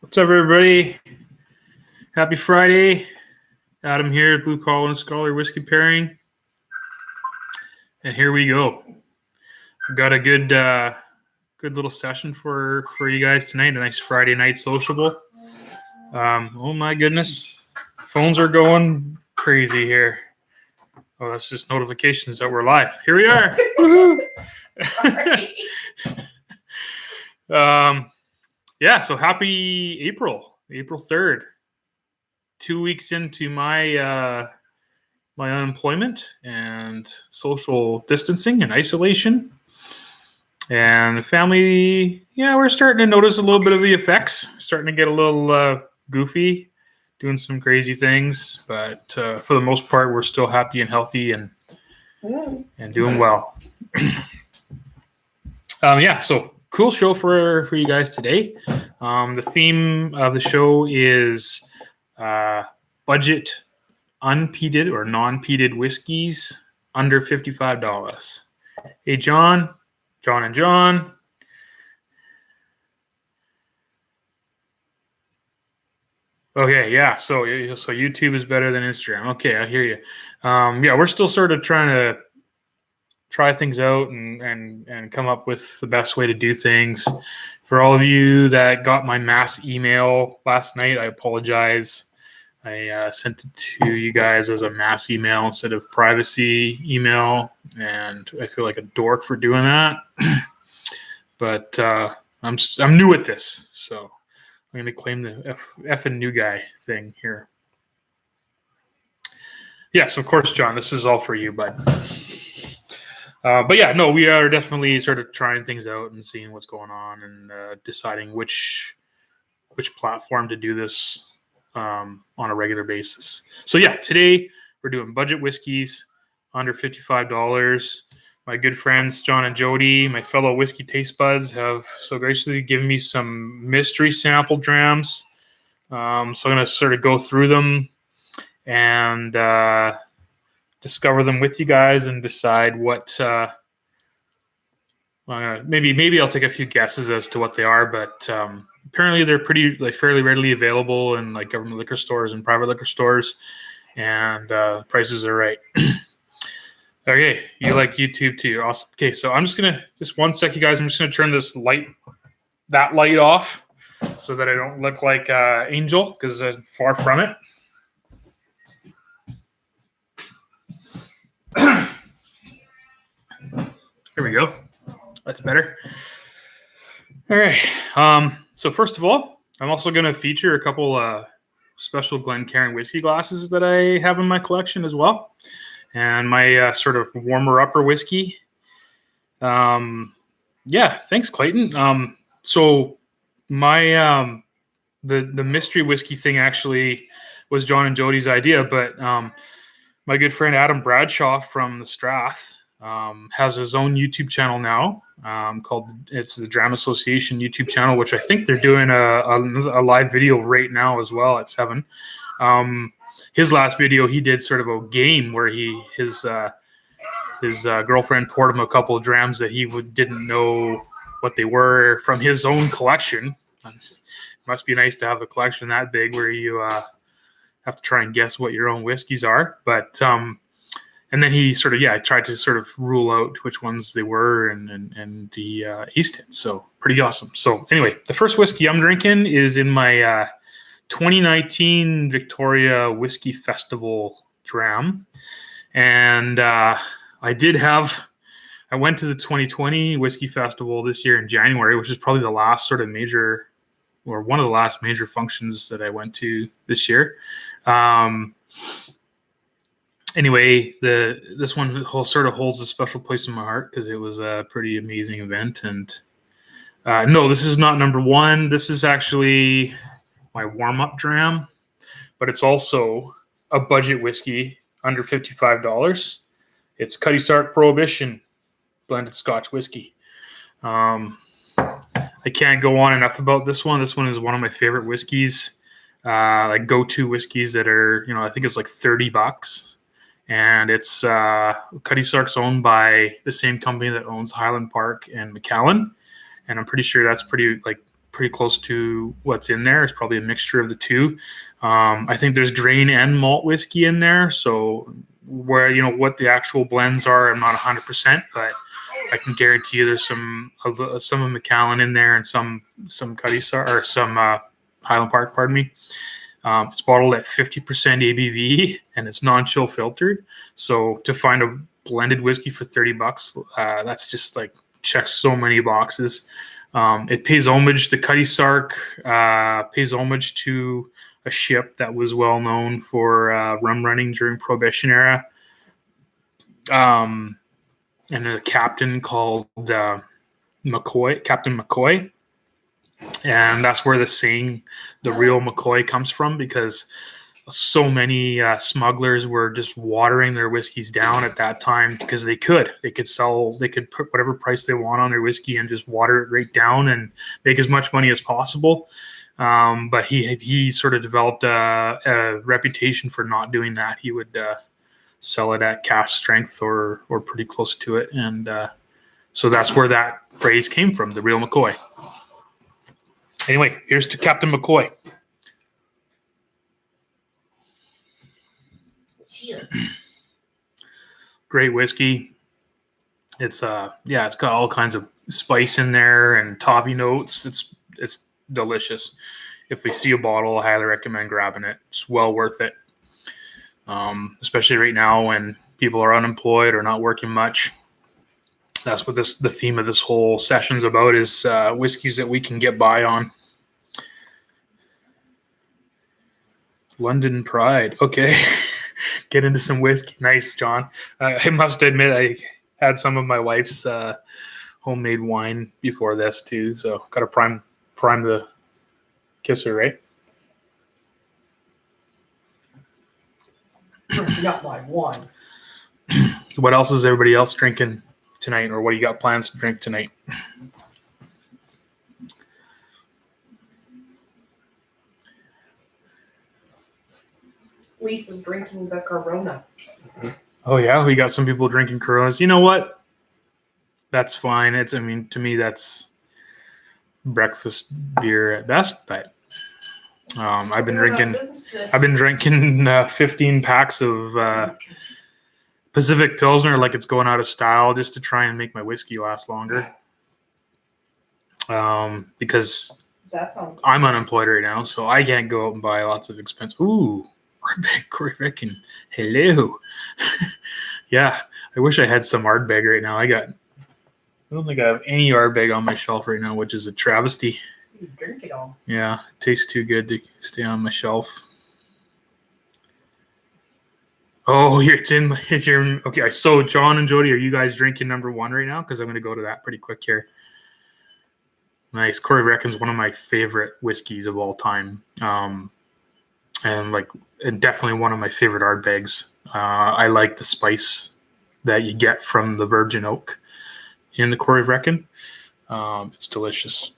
What's up, everybody? Happy Friday. Adam here, Blue Collar and Scholar Whiskey Pairing. And here we go. We've got a good little session for you guys tonight. A nice Friday night sociable. Oh my goodness. Phones are going crazy here. Oh, that's just notifications that we're live. Here we are. Woohoo! Yeah, so happy April 3rd. 2 weeks into my my unemployment and social distancing and isolation. And the family, we're starting to notice a little bit of the effects. Starting to get a little goofy, doing some crazy things. But for the most part, we're still happy and healthy and doing well. So cool show for you guys today. The theme of the show is budget unpeated or non-peated whiskeys under $55. Hey, John and John. Okay, yeah. So YouTube is better than Instagram. Okay, I hear you. We're still sort of trying to try things out and come up with the best way to do things. For all of you that got my mass email last night, I apologize. I sent it to you guys as a mass email instead of privacy email, and I feel like a dork for doing that. But I'm new at this, so I'm going to claim the effing new guy thing here. Yes, of course, John. This is all for you, bud. We are definitely sort of trying things out and seeing what's going on and deciding which platform to do this on a regular basis. So today we're doing budget whiskeys under $55. My good friends John and Jody, my fellow whiskey taste buds, have so graciously given me some mystery sample drams. So I'm going to sort of go through them and discover them with you guys and decide what. Maybe I'll take a few guesses as to what they are, but apparently they're pretty fairly readily available in government liquor stores and private liquor stores, and prices are right. Okay, you like YouTube too? Awesome. Okay, so I'm just 1 sec, you guys. I'm just gonna turn that light off so that I don't look like Angel, because I'm far from it. Here we go. That's better. All right. So first of all, I'm also going to feature a couple special Glencairn whiskey glasses that I have in my collection as well, and my sort of warmer-upper whiskey. Thanks, Clayton. So my the mystery whiskey thing actually was John and Jody's idea, but my good friend Adam Bradshaw from the Strath has his own YouTube channel now called the Dram Association YouTube channel, which I think they're doing a live video right now as well at 7. His last video, he did sort of a game where his girlfriend poured him a couple of drams that he didn't know what they were from his own collection. It must be nice to have a collection that big where you have to try and guess what your own whiskeys are. But and then he sort of tried to sort of rule out which ones they were and the East End. So pretty awesome. So anyway, the first whiskey I'm drinking is in my 2019 Victoria Whiskey Festival dram, and I went to the 2020 Whiskey Festival this year in January, which is probably the last sort of major, or one of the last major functions that I went to this year. Anyway, this one sort of holds a special place in my heart because it was a pretty amazing event. And no, this is not number one. This is actually my warm-up dram, but it's also a budget whiskey under $55. It's Cutty Sark Prohibition blended Scotch whiskey. I can't go on enough about this one. This one is one of my favorite whiskeys, go-to whiskeys that are, I think it's like $30. And it's Cutty Sark's owned by the same company that owns Highland Park and Macallan, and I'm pretty sure that's pretty pretty close to what's in there. It's probably a mixture of the two. I think there's grain and malt whiskey in there. So where, what the actual blends are, I'm not 100%, but I can guarantee you there's some of Macallan in there and some Cuddy or some Highland Park, pardon me. It's bottled at 50% ABV and it's non-chill filtered. So to find a blended whiskey for $30, that's just like checks so many boxes. It pays homage to Cuddy Sark, pays homage to a ship that was well known for rum running during Prohibition era. And a captain called McCoy, Captain McCoy. And that's where the saying, the real McCoy, comes from, because so many smugglers were just watering their whiskeys down at that time because they could put whatever price they want on their whiskey and just water it right down and make as much money as possible. But he sort of developed a reputation for not doing that. He would sell it at cask strength or pretty close to it. And so that's where that phrase came from, the real McCoy. Anyway, here's to Captain McCoy. Cheers. Great whiskey. It's it's got all kinds of spice in there and toffee notes. It's delicious. If we see a bottle, I highly recommend grabbing it. It's well worth it. Especially right now when people are unemployed or not working much. That's what the theme of this whole session's about, is whiskeys that we can get by on. London Pride. Okay. Get into some whiskey. Nice, John. I must admit I had some of my wife's homemade wine before this too. So got to prime the kisser, right? Not my wine. What else is everybody else drinking tonight, or what do you got plans to drink tonight? Lisa's drinking the Corona. Oh yeah, we got some people drinking Coronas. You know what? That's fine. To me, that's breakfast beer at best. But I've been drinking 15 packs of Pacific Pilsner like it's going out of style, just to try and make my whiskey last longer. Because I'm unemployed right now, so I can't go out and buy lots of expensive. Ooh, Corey Reckon. Hello. Yeah, I wish I had some Ardbeg right now. I don't think I have any Ardbeg on my shelf right now, which is a travesty. You drink it all. Yeah, it tastes too good to stay on my shelf. Oh, okay. So John and Jody, are you guys drinking number one right now? Because I'm going to go to that pretty quick here. Nice. Corey Reckon's one of my favorite whiskeys of all time. And definitely one of my favorite Ardbegs. I like the spice that you get from the virgin oak in the Corey Reckon. It's delicious.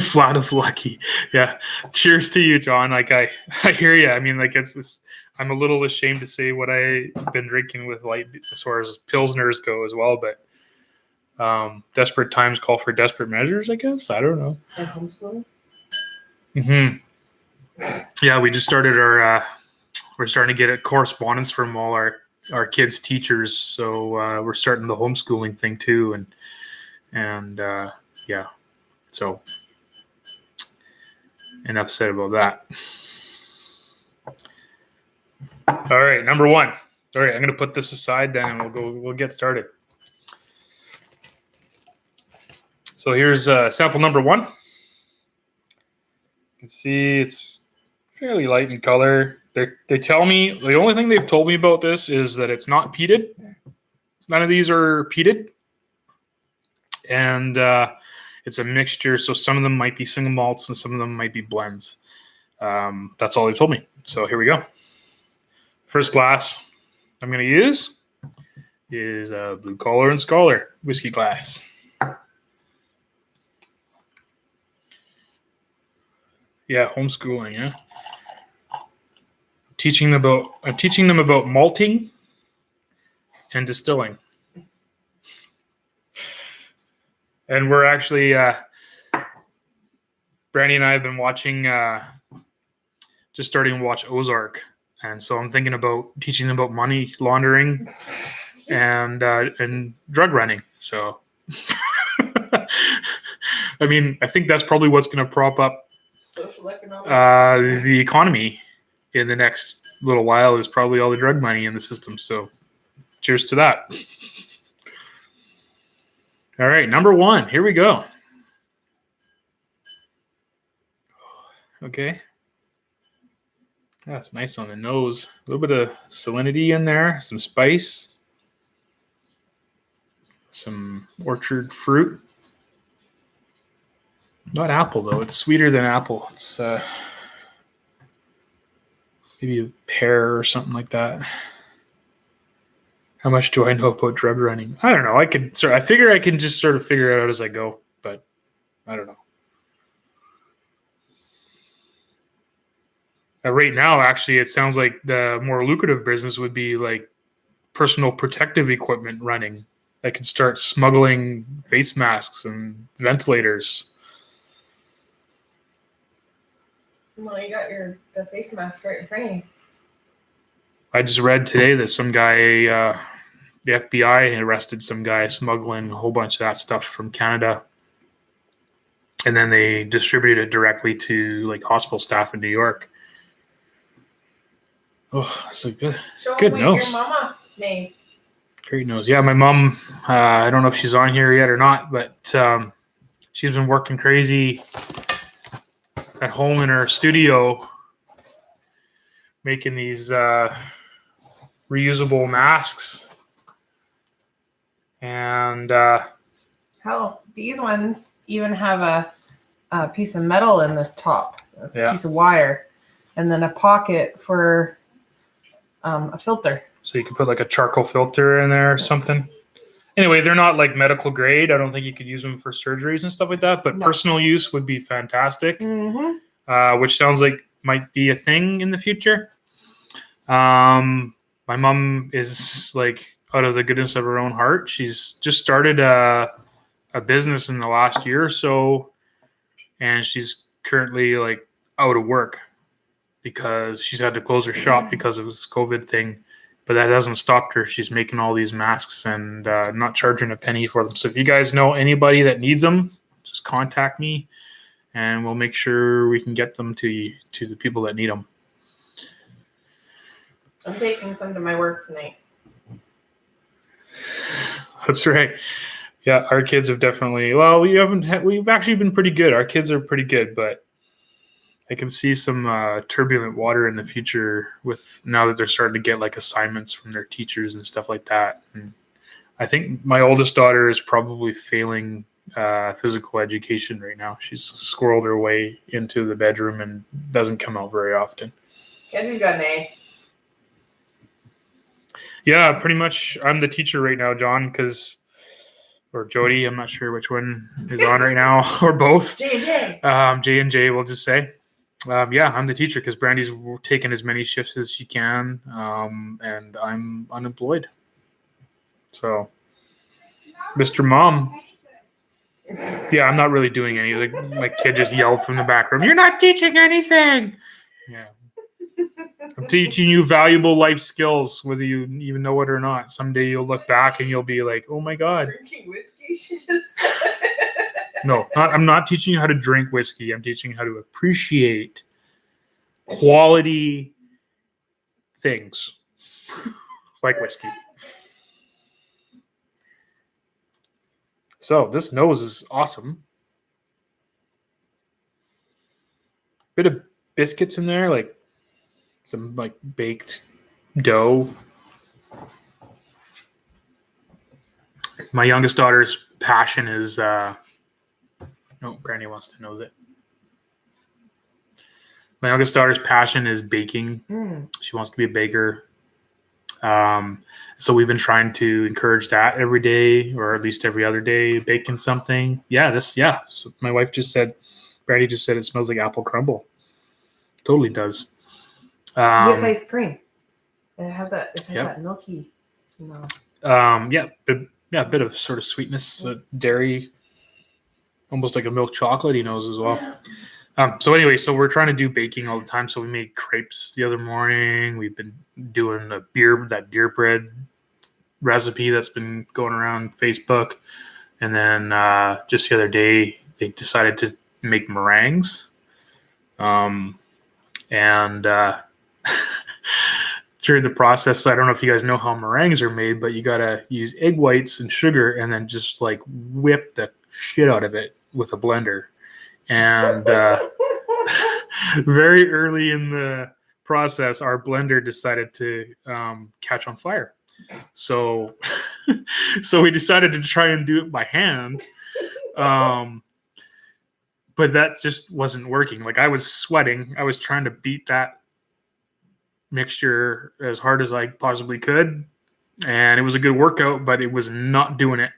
Flat of lucky. Yeah. Cheers to you, John. Like I hear you. I mean, like, it's just, I'm a little ashamed to say what I've been drinking with light as far as Pilsners go as well, but desperate times call for desperate measures, I guess. I don't know. And homeschooling? Mm-hmm. Yeah, we just started we're starting to get a correspondence from all our kids' teachers. So we're starting the homeschooling thing too. And yeah, so enough said about that. All right, number one. All right, I'm going to put this aside then and we'll get started. So here's sample number one. You can see it's fairly light in color. They tell me, the only thing they've told me about this is that it's not peated. None of these are peated. And it's a mixture, so some of them might be single malts and some of them might be blends. That's all they've told me. So here we go. First glass I'm going to use is a Blue Collar and Scholar whiskey glass. Yeah, homeschooling, yeah. I'm teaching them about malting and distilling. And we're actually, Brandy and I have been watching, just starting to watch Ozark. And so I'm thinking about teaching them about money laundering and drug running. So, I mean, I think that's probably what's going to prop up Social economic. the economy in the next little while is probably all the drug money in the system. So cheers to that. All right, number 1. Here we go. Okay. That's nice on the nose. A little bit of salinity in there, some spice, some orchard fruit. Not apple, though. It's sweeter than apple. It's maybe a pear or something like that. How much do I know about drug running? I don't know. I figure I can just sort of figure it out as I go, but I don't know. Right now, actually, it sounds like the more lucrative business would be like personal protective equipment running. I could start smuggling face masks and ventilators. Well, you got the face mask right in front of you. I just read today that some guy, the FBI arrested some guy smuggling a whole bunch of that stuff from Canada. And then they distributed it directly to like hospital staff in New York. Oh, that's a good nose. Your mama made. Great nose. Yeah, my mom, I don't know if she's on here yet or not, but she's been working crazy at home in her studio making these reusable masks. And hell, these ones even have a piece of metal in the top, a piece of wire, and then a pocket for a filter. So you can put like a charcoal filter in there or something. Anyway, they're not like medical grade. I don't think you could use them for surgeries and stuff like that, but personal use would be fantastic, which sounds like might be a thing in the future. My mom is like out of the goodness of her own heart. She's just started a business in the last year or so, and she's currently like out of work because she's had to close her shop because of this COVID thing. But that hasn't stopped her. She's making all these masks and not charging a penny for them. So if you guys know anybody that needs them, just contact me, and we'll make sure we can get them to the people that need them. I'm taking some to my work tonight. That's right. Yeah, our kids have definitely. Well, we've actually been pretty good. Our kids are pretty good, but I can see some turbulent water in the future with now that they're starting to get like assignments from their teachers and stuff like that. And I think my oldest daughter is probably failing physical education right now. She's squirreled her way into the bedroom and doesn't come out very often. Kenzie's got an A. Yeah, pretty much. I'm the teacher right now, John, or Jody. I'm not sure which one is on right now, or both. J&J. J and J, we'll just say. Yeah, I'm the teacher because Brandy's taking as many shifts as she can, and I'm unemployed. So, Mr. Mom. Yeah, I'm not really doing anything. My kid just yelled from the back room, "You're not teaching anything!" Yeah. I'm teaching you valuable life skills, whether you even know it or not. Someday you'll look back and you'll be like, "Oh my God." Drinking whiskey, she just said. No, I'm not teaching you how to drink whiskey. I'm teaching you how to appreciate quality things like whiskey. So this nose is awesome. Bit of biscuits in there, like some like baked dough. My youngest daughter's passion is Granny wants to know it. My youngest daughter's passion is baking. She wants to be a baker. So we've been trying to encourage that every day, or at least every other day, baking something. So my wife just said, Brandy just said it smells like apple crumble. Totally does. With ice cream. It has that milky smell. A bit of sort of sweetness, dairy. almost like a milk chocolate he knows as well. So anyway, so we're trying to do baking all the time. So we made crepes the other morning. We've been doing that beer bread recipe that's been going around Facebook. And then just the other day, they decided to make meringues. And during the process, I don't know if you guys know how meringues are made, but you got to use egg whites and sugar and then just like whip the shit out of it with a blender. And very early in the process, our blender decided to catch on fire. So we decided to try and do it by hand. But that just wasn't working. Like, I was sweating. I was trying to beat that mixture as hard as I possibly could. And it was a good workout, but it was not doing it.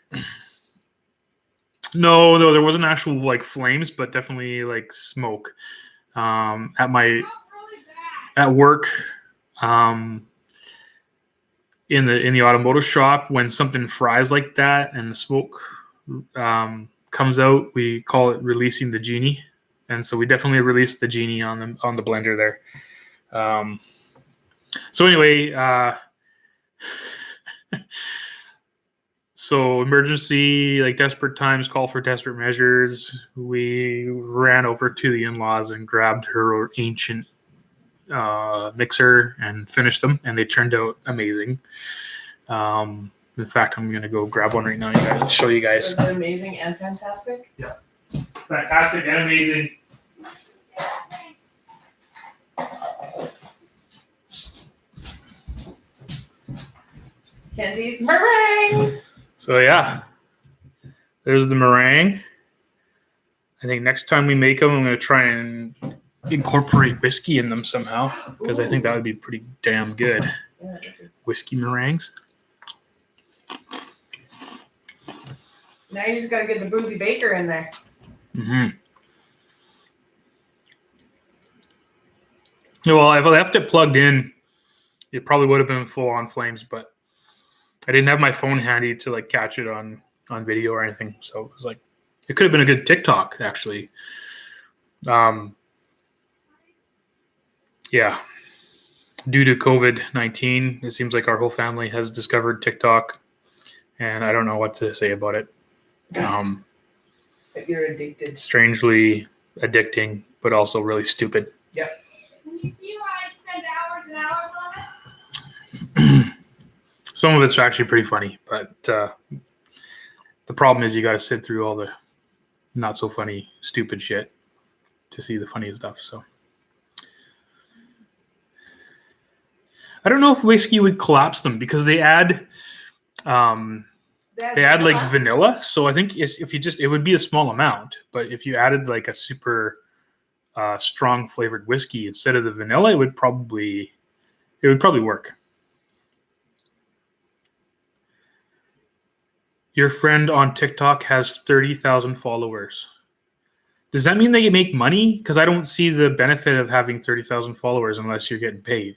No, there wasn't actual like flames, but definitely like smoke. At work, in the automotive shop, when something fries like that and the smoke comes out, we call it releasing the genie. And so we definitely released the genie on the blender there. So anyway, so emergency, like desperate times call for desperate measures. We ran over to the in-laws and grabbed her ancient mixer and finished them, and they turned out amazing. In fact, I'm going to go grab one right now and show you guys. Is it amazing and fantastic? Yeah. Fantastic and amazing. Kenzie's meringues. So yeah, there's the meringue. I think next time we make them, I'm going to try and incorporate whiskey in them somehow, because I think that would be pretty damn good. Yeah. Whiskey meringues. Now you just got to get the boozy baker in there. Mm-hmm. Well, if I left it plugged in, it probably would have been full on flames, but I didn't have my phone handy to like catch it on video or anything. So it was like, it could have been a good TikTok actually. Yeah. Due to COVID-19, it seems like our whole family has discovered TikTok, and I don't know what to say about it. But you're addicted. Strangely addicting, but also really stupid. Yeah. Can you see why I spend hours and hours on it? Some of it's actually pretty funny, but the problem is you got to sit through all the not so funny, stupid shit to see the funny stuff. So I don't know if whiskey would collapse them, because they add like vanilla. So I think if you just, it would be a small amount, but if you added like a super strong flavored whiskey instead of the vanilla, it would probably work. Your friend on TikTok has 30,000 followers. Does that mean that you make money? Because I don't see the benefit of having 30,000 followers unless you're getting paid.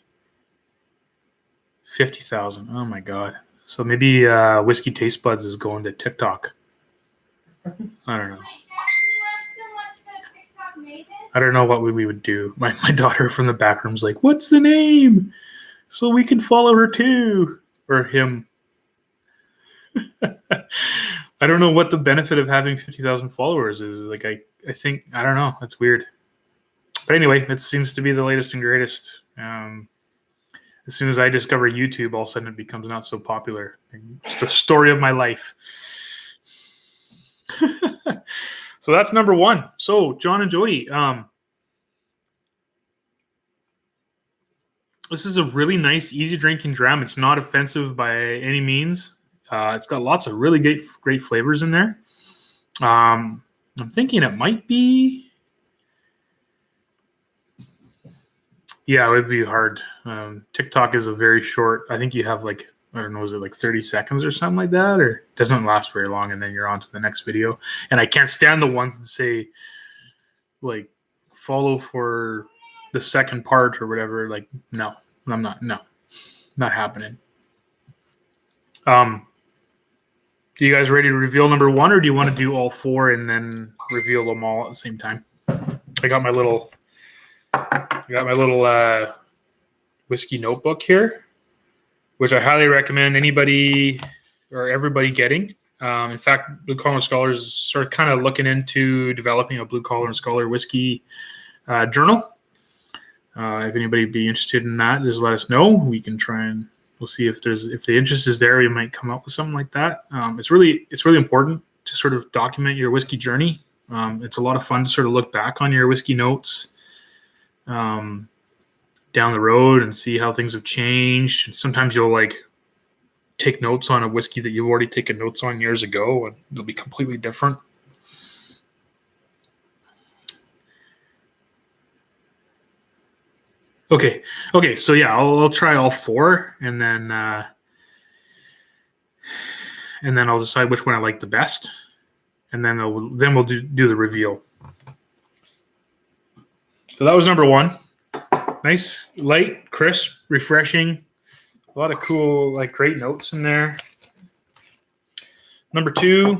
50,000. Oh my God. So maybe Whiskey Taste Buds is going to TikTok. I don't know. I don't know what we would do. My daughter from the back room's like, what's the name? So we can follow her too. Or him. I don't know what the benefit of having 50,000 followers is. Like, I think, I don't know. It's weird. But anyway, it seems to be the latest and greatest. As soon as I discover YouTube, all of a sudden it becomes not so popular. It's the story of my life. So that's number one. So John and Jody, this is a really nice, easy drinking dram. It's not offensive by any means. It's got lots of really great flavors in there. I'm thinking it might be. Yeah, it would be hard. TikTok is a very short. I think you have like, I don't know, is it like 30 seconds or something like that? Or it doesn't last very long, and then you're on to the next video. And I can't stand the ones that say, like, follow for the second part or whatever. Like, no, I'm not. No, not happening. you guys ready to reveal number 1, or do you want to do all 4 and then reveal them all at the same time? I got my little whiskey notebook here, which I highly recommend anybody or everybody getting. In fact, Blue Collar Scholars are kind of looking into developing a Blue Collar Scholar whiskey journal. If anybody be interested in that, just let us know. We can try and we'll see if the interest is there. We might come up with something like that. It's really important to sort of document your whiskey journey. It's a lot of fun to sort of look back on your whiskey notes down the road and see how things have changed. Sometimes you'll like take notes on a whiskey that you've already taken notes on years ago, and it'll be completely different. Okay. So yeah, I'll try all 4, and then I'll decide which one I like the best, and then we'll do the reveal. So that was number 1. Nice, light, crisp, refreshing. A lot of cool, like, great notes in there. Number 2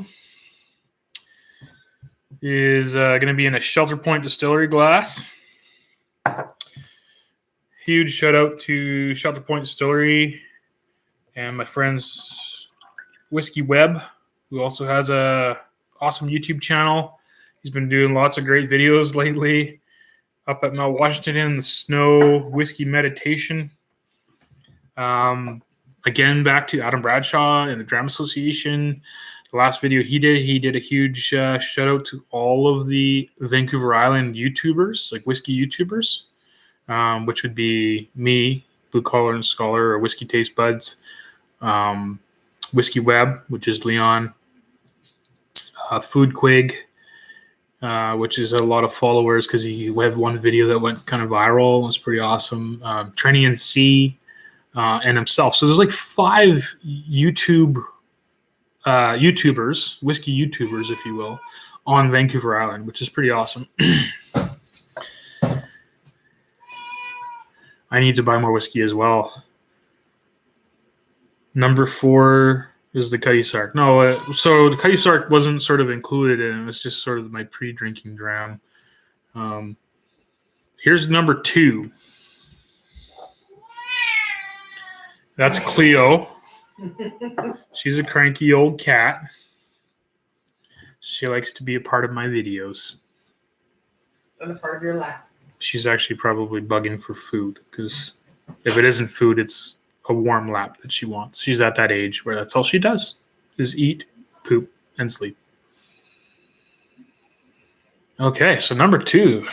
is going to be in a Shelter Point Distillery glass. Huge shout out to Shelter Point Distillery and my friends Whiskey Webb, who also has a awesome YouTube channel. He's been doing lots of great videos lately. Up at Mount Washington in the snow, whiskey meditation. Again, back to Adam Bradshaw and the Dram Association. The last video he did a huge shout out to all of the Vancouver Island YouTubers, like whiskey YouTubers, which would be me, Blue Collar and Scholar, or Whiskey Taste Buds, Whiskey Web, which is Leon, Food Quig, which is a lot of followers because he had one video that went kind of viral. It was pretty awesome. Trenny and C, and himself. So there's like 5 YouTubers, whiskey YouTubers, if you will, on Vancouver Island, which is pretty awesome. I need to buy more whiskey as well. Number 4 is the Cutty Sark. No, so the Cutty Sark wasn't sort of included in it. It was just sort of my pre-drinking dram. Here's number 2. That's Cleo. She's a cranky old cat. She likes to be a part of my videos. And a part of your lap. She's actually probably bugging for food, because if it isn't food, it's a warm lap that she wants. She's at that age where that's all she does is eat, poop, and sleep. Okay, so number 2.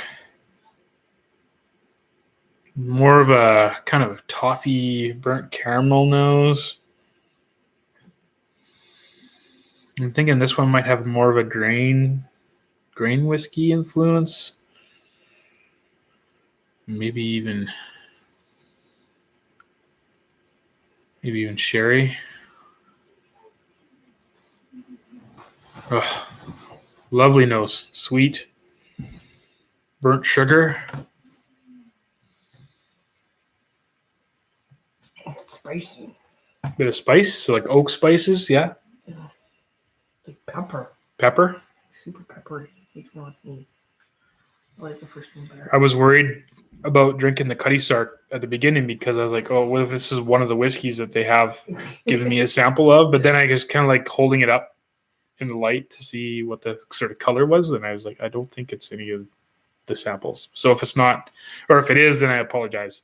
More of a kind of toffee burnt caramel nose. I'm thinking this one might have more of a grain whiskey influence. Maybe even sherry. Oh, lovely nose. Sweet. Burnt sugar. It's spicy. Bit of spice. So like oak spices, yeah. Yeah. Like pepper. Pepper. Super peppery. Makes me want to sneeze. I like the first one better. I was worried about drinking the Cutty Sark at the beginning because I was like, oh, what if this is one of the whiskeys that they have given me a sample of? But then I just kind of like holding it up in the light to see what the sort of color was. And I was like, I don't think it's any of the samples. So if it's not, or if it is, then I apologize.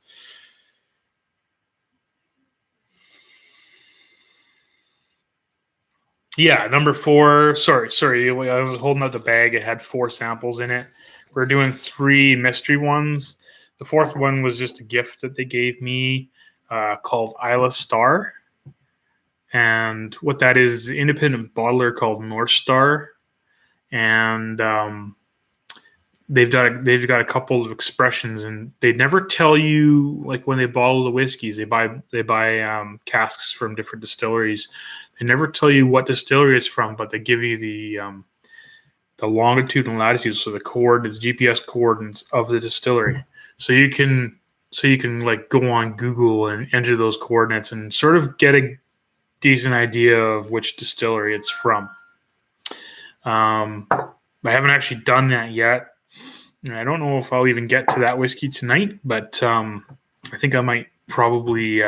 Yeah, number 4. Sorry. I was holding out the bag. It had 4 samples in it. We're doing 3 mystery ones. The 4th one was just a gift that they gave me called Isla Star. And what that is an independent bottler called North Star. And they've got a couple of expressions, and they never tell you, like when they bottle the whiskeys, they buy casks from different distilleries. They never tell you what distillery it's from, but they give you the longitude and latitude, so the coordinates, GPS coordinates of the distillery. So you can like go on Google and enter those coordinates and sort of get a decent idea of which distillery it's from. I haven't actually done that yet. And I don't know if I'll even get to that whiskey tonight, but I think I might probably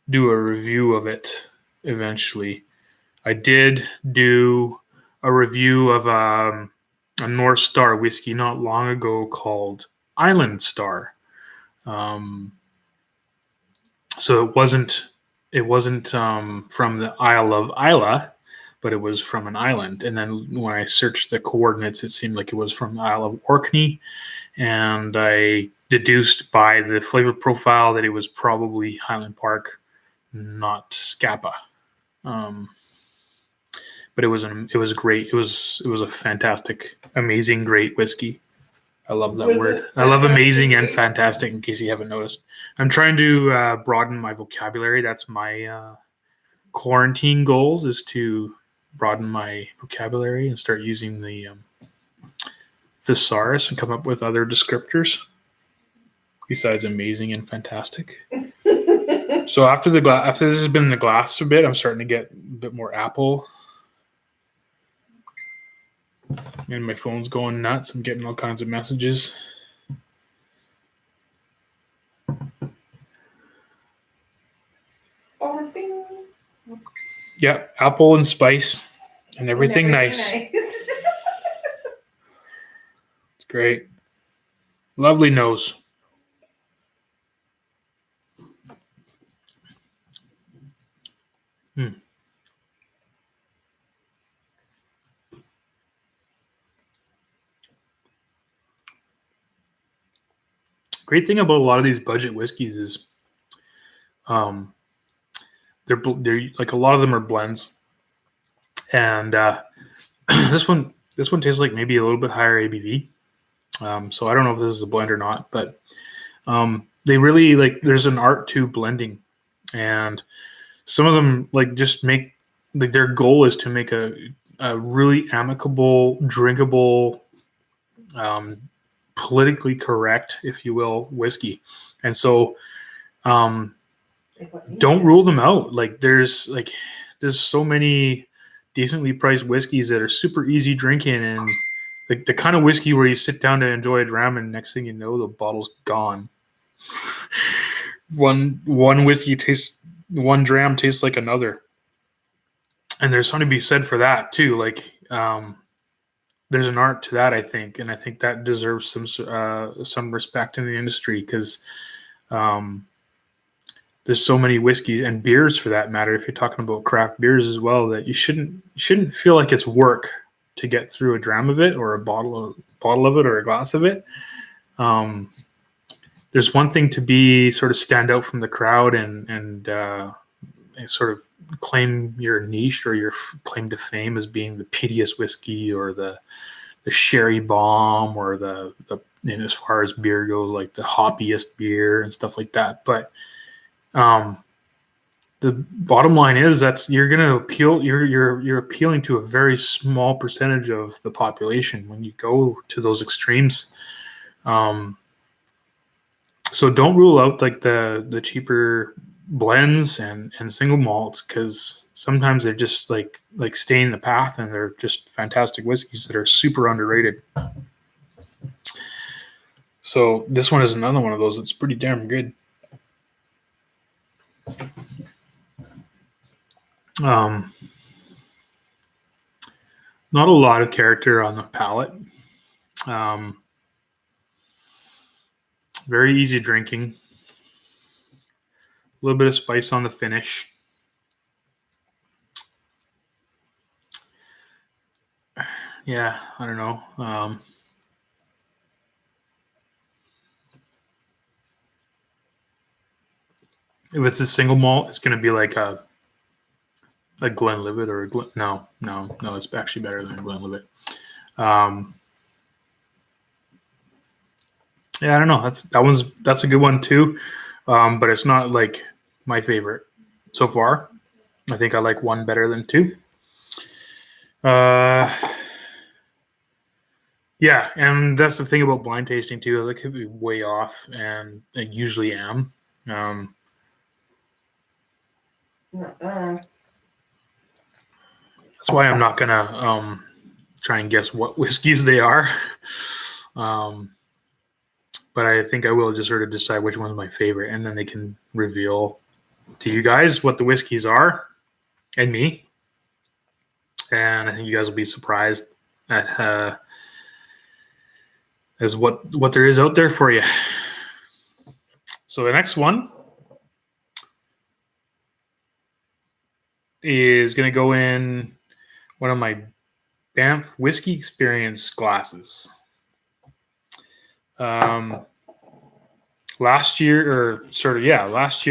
do a review of it eventually. I did do a review of a North Star whiskey not long ago called Island Star. So it wasn't from the Isle of Isla, but it was from an island. And then when I searched the coordinates, it seemed like it was from the Isle of Orkney, and I deduced by the flavor profile that it was probably Highland Park, not Scapa. But it was great. It was a fantastic, amazing, great whiskey. I love that word. I love amazing and fantastic, in case you haven't noticed. I'm trying to broaden my vocabulary. That's my quarantine goals, is to broaden my vocabulary and start using the thesaurus and come up with other descriptors besides amazing and fantastic. So after this has been in the glass a bit, I'm starting to get a bit more apple. And my phone's going nuts. I'm getting all kinds of messages. Yeah, apple and spice and everything nice. It's great. Lovely nose. Great thing about a lot of these budget whiskeys is they're like, a lot of them are blends, and this one tastes like maybe a little bit higher ABV. So I don't know if this is a blend or not, but they really, like, there's an art to blending, and some of them just make, their goal is to make a really amicable, drinkable, politically correct, if you will, whiskey. And so don't rule them out. There's so many decently priced whiskeys that are super easy drinking, and the kind of whiskey where you sit down to enjoy a dram and next thing you know, the bottle's gone. One dram tastes like another. And there's something to be said for that too. There's an art to that, I think, and I think that deserves some respect in the industry, because there's so many whiskeys and beers, for that matter, if you're talking about craft beers as well, that you shouldn't feel like it's work to get through a dram of it, or a bottle of it, or a glass of it. There's one thing to be sort of stand out from the crowd and sort of claim your niche or your claim to fame as being the peatiest whiskey, or the sherry bomb, or the as far as beer goes, like the hoppiest beer and stuff like that. But the bottom line is you're going to appeal. You're appealing to a very small percentage of the population when you go to those extremes. So don't rule out the cheaper blends and single malts, because sometimes they're just like staying the path, and they're just fantastic whiskeys that are super underrated. So this one is another one of those that's pretty damn good. Not a lot of character on the palate. Very easy drinking. A little bit of spice on the finish. Yeah, I don't know. If it's a single malt, it's going to be like a Glenlivet, or no, it's actually better than a Glenlivet. Yeah, I don't know. That's a good one too, but it's not like my favorite so far. I think I like one better than two. Yeah, and that's the thing about blind tasting too, is I could be way off, and I usually am. Not bad. That's why I'm not gonna try and guess what whiskeys they are. But I think I will just sort of decide which one's my favorite, and then they can reveal to you guys what the whiskeys are and me. And I think you guys will be surprised at as what there is out there for you. So the next one is going to go in one of my Banff Whiskey Experience glasses. Last year, last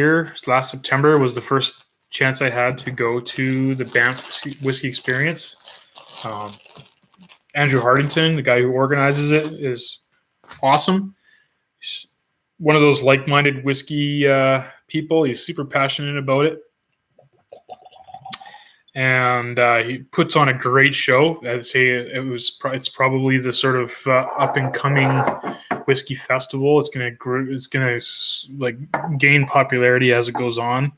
September was the first chance I had to go to the Banff Whiskey Experience. Andrew Hardington, the guy who organizes it, is awesome. He's one of those like-minded whiskey people. He's super passionate about it. And he puts on a great show. I'd say it's probably the sort of up and coming whiskey festival. It's gonna like gain popularity as it goes on.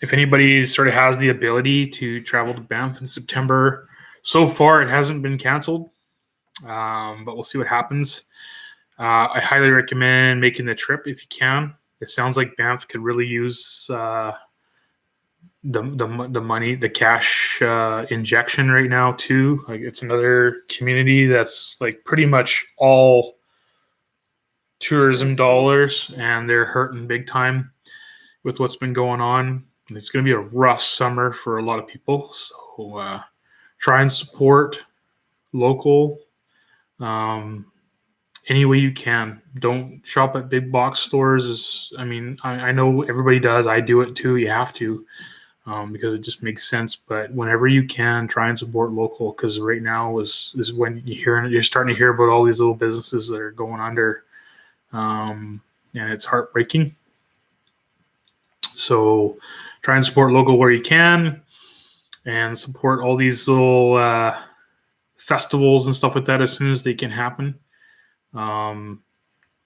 If anybody sort of has the ability to travel to Banff in September, so far it hasn't been canceled, but we'll see what happens. I highly recommend making the trip if you can. It sounds like Banff could really use the money, the cash injection right now too. Like, it's another community that's like pretty much all tourism dollars, and they're hurting big time with what's been going on. It's going to be a rough summer for a lot of people, so try and support local any way you can. Don't shop at big box stores. I know everybody does. I do it too. You have to. Because it just makes sense. But whenever you can, try and support local, because right now is when you're starting to hear about all these little businesses that are going under, and it's heartbreaking. So try and support local where you can, and support all these little festivals and stuff like that as soon as they can happen.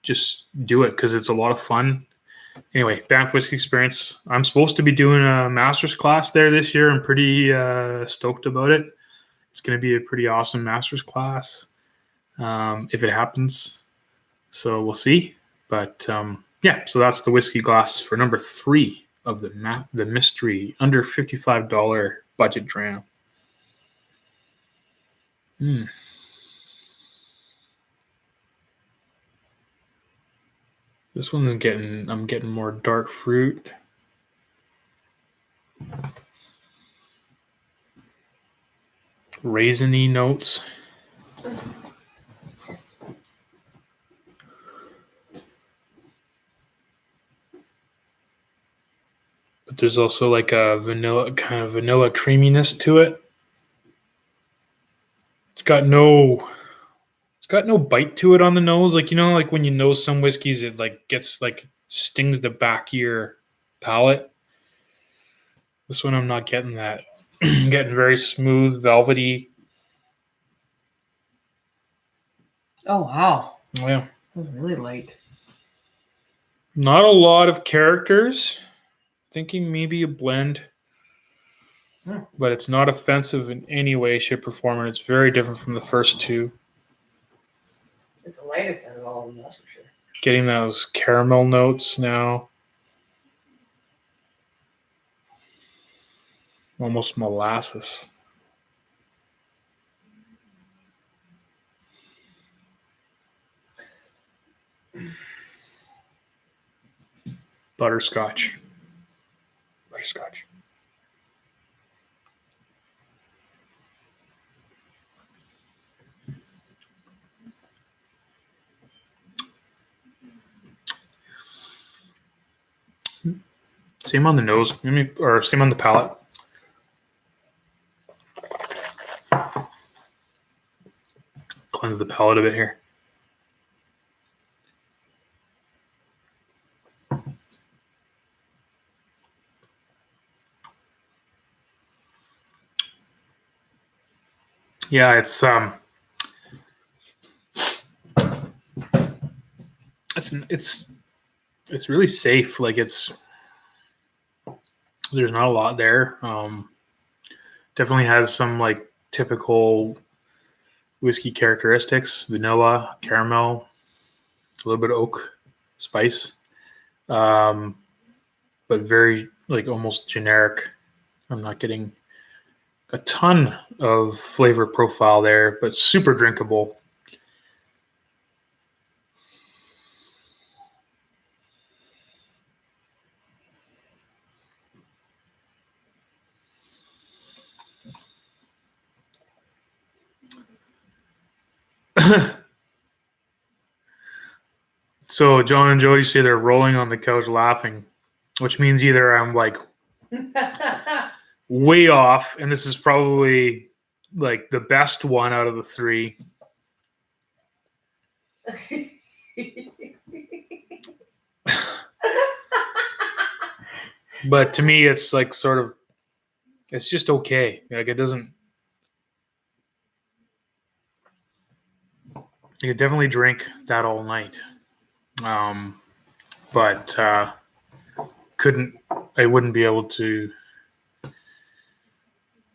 Just do it because it's a lot of fun. Anyway, Banff Whiskey Experience. I'm supposed to be doing a master's class there this year. I'm pretty stoked about it. It's going to be a pretty awesome master's class if it happens. So we'll see. But so that's the whiskey glass for number 3 of the mystery under $55 budget dram. This one's I'm getting more dark fruit. Raisiny notes. But there's also like a vanilla creaminess to it. It's got no bite to it on the nose. Like, like when you nose some whiskeys, it like gets like stings the back of your palate. This one, I'm not getting that. I'm getting very smooth, velvety. Oh, wow. Yeah. That was really light. Not a lot of characters. Thinking maybe a blend. But it's not offensive in any way, shape, or form. And it's very different from the first two. It's the lightest out of all of them, that's for sure. Getting those caramel notes now. Almost molasses. Butterscotch. Same on the nose, or same on the palate. Cleanse the palate a bit here. Yeah, it's really safe. Like, it's There's not a lot there. Definitely has some like typical whiskey characteristics: vanilla, caramel, a little bit of oak spice, but very like almost generic. I'm not getting a ton of flavor profile there, but super drinkable. So John and Jody say they're rolling on the couch laughing, which means either I'm like way off, and this is probably like the best one out of the three. But to me, it's like sort of, it's just okay. Like it doesn't. You could definitely drink that all night, but I wouldn't be able to.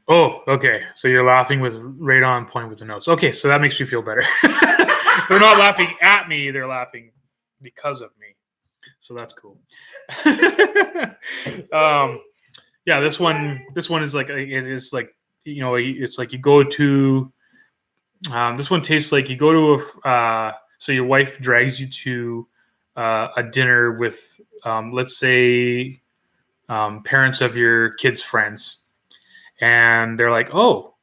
Oh, okay. So you're laughing with right on point with the nose. Okay, so that makes me feel better. They're not laughing at me; they're laughing because of me. So that's cool. Yeah, this one is like it's like it's like you go to. This one tastes like you go to a. So your wife drags you to a dinner with, let's say, parents of your kids' friends, and they're like, "Oh,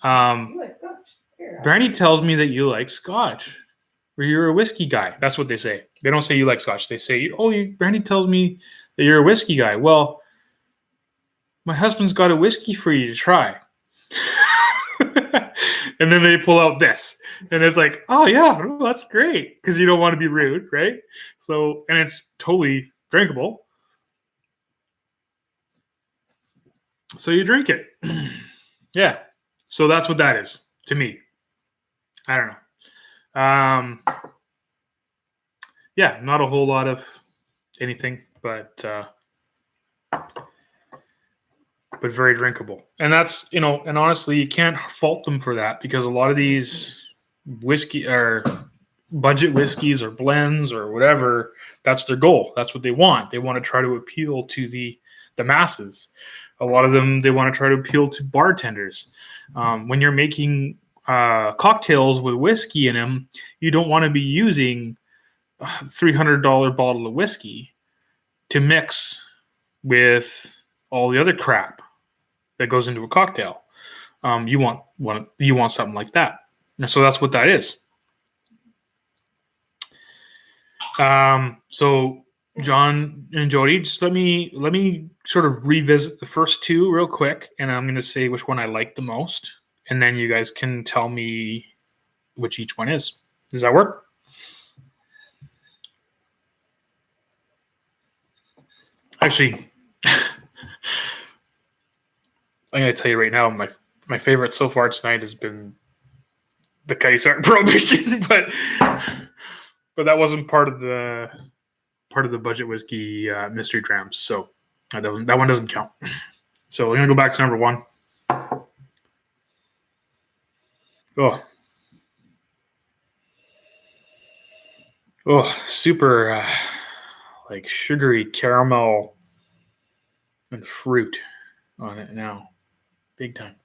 You like scotch? Here, Brandy tells me that you like scotch, or you're a whiskey guy." That's what they say. They don't say you like scotch. They say, "Oh, Brandy tells me that you're a whiskey guy." Well, my husband's got a whiskey for you to try. And then they pull out this, and it's like, oh yeah, that's great, because you don't want to be rude, right? So, and it's totally drinkable, so you drink it. Yeah, so that's what that is to me. I don't know. Yeah, not a whole lot of anything, but very drinkable. And that's, and honestly, you can't fault them for that, because a lot of these whiskey or budget whiskeys or blends or whatever, that's their goal. That's what they want. They want to try to appeal to the masses. A lot of them, they want to try to appeal to bartenders. When you're making cocktails with whiskey in them, you don't want to be using a $300 bottle of whiskey to mix with all the other crap that goes into a cocktail. You want something like that. And so that's what that is. So John and Jody, just let me sort of revisit the first two real quick, and I'm going to say which one I like the most, and then you guys can tell me which each one is. Does that work? Actually, I'm going to tell you right now, my favorite so far tonight has been the Kaiser Prohibition, but that wasn't part of the budget whiskey mystery drams, so that one doesn't count. So we're going to go back to number one. Super like sugary caramel and fruit on it now. Big time.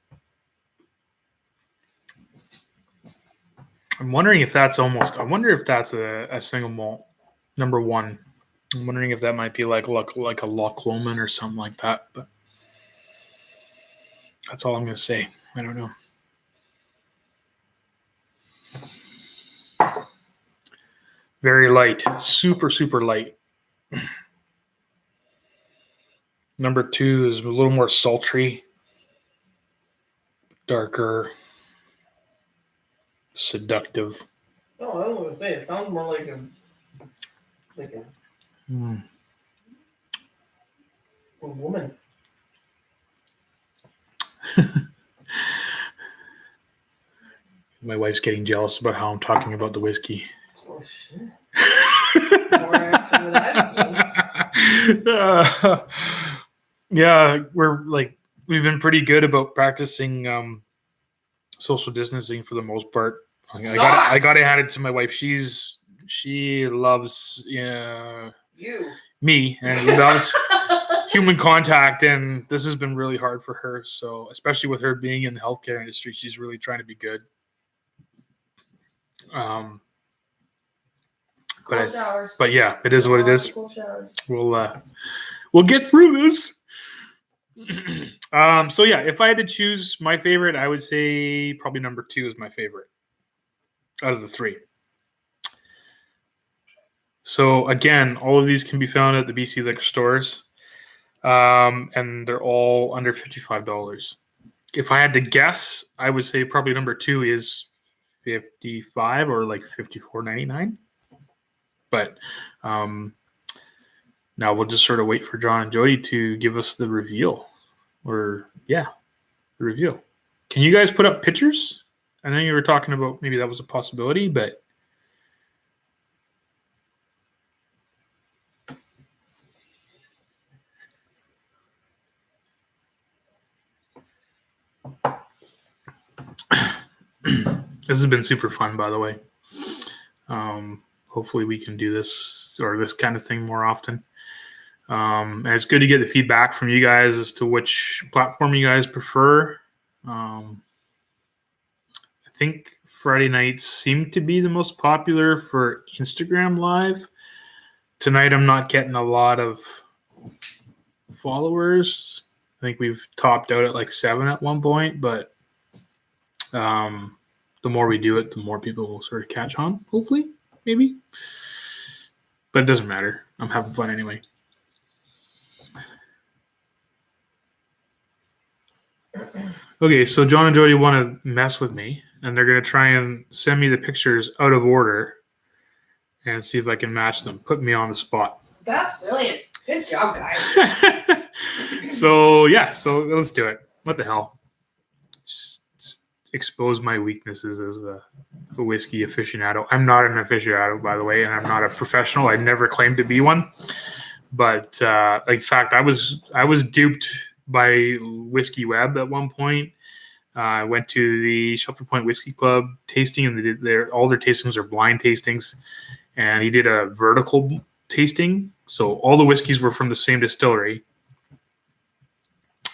I'm wondering if that's a single malt number one. I'm wondering if that might be like a Loch Lomond or something like that, but that's all I'm going to say. I don't know. Very light, super, super light. Number two is a little more sultry, darker, seductive. Oh, I was going to say, it sounds more like a woman. My wife's getting jealous about how I'm talking about the whiskey. Oh, shit. More action than I've seen. Yeah, we've been pretty good about practicing social distancing for the most part. I got to hand it to my wife. She loves You. me and loves human contact, and this has been really hard for her. So, especially with her being in the healthcare industry, she's really trying to be good. But yeah, it is what it is. We'll get through this. So yeah, if I had to choose my favorite, I would say probably number 2 is my favorite out of the 3. So again, all of these can be found at the BC liquor stores, and they're all under $55. If I had to guess, I would say probably number 2 is 55 or like $54.99. But now we'll just sort of wait for John and Jody to give us the reveal. The reveal. Can you guys put up pictures? I know you were talking about maybe that was a possibility, but this has been super fun, by the way. Hopefully we can do this or this kind of thing more often. And it's good to get the feedback from you guys as to which platform you guys prefer. I think Friday nights seem to be the most popular for Instagram Live. Tonight I'm not getting a lot of followers. I think we've topped out at like 7 at one point, but the more we do it, the more people will sort of catch on, hopefully, maybe. But it doesn't matter. I'm having fun anyway. Okay, so John and Jody want to mess with me, and they're going to try and send me the pictures out of order and see if I can match them. Put me on the spot. That's brilliant. Good job, guys. So let's do it. What the hell? Just expose my weaknesses as a whiskey aficionado. I'm not an aficionado, by the way, and I'm not a professional. I never claimed to be one. But in fact, I was duped by Whiskey Web at one point. I went to the Shelter Point Whiskey Club tasting, and they did all their tastings are blind tastings. And he did a vertical tasting, so all the whiskeys were from the same distillery,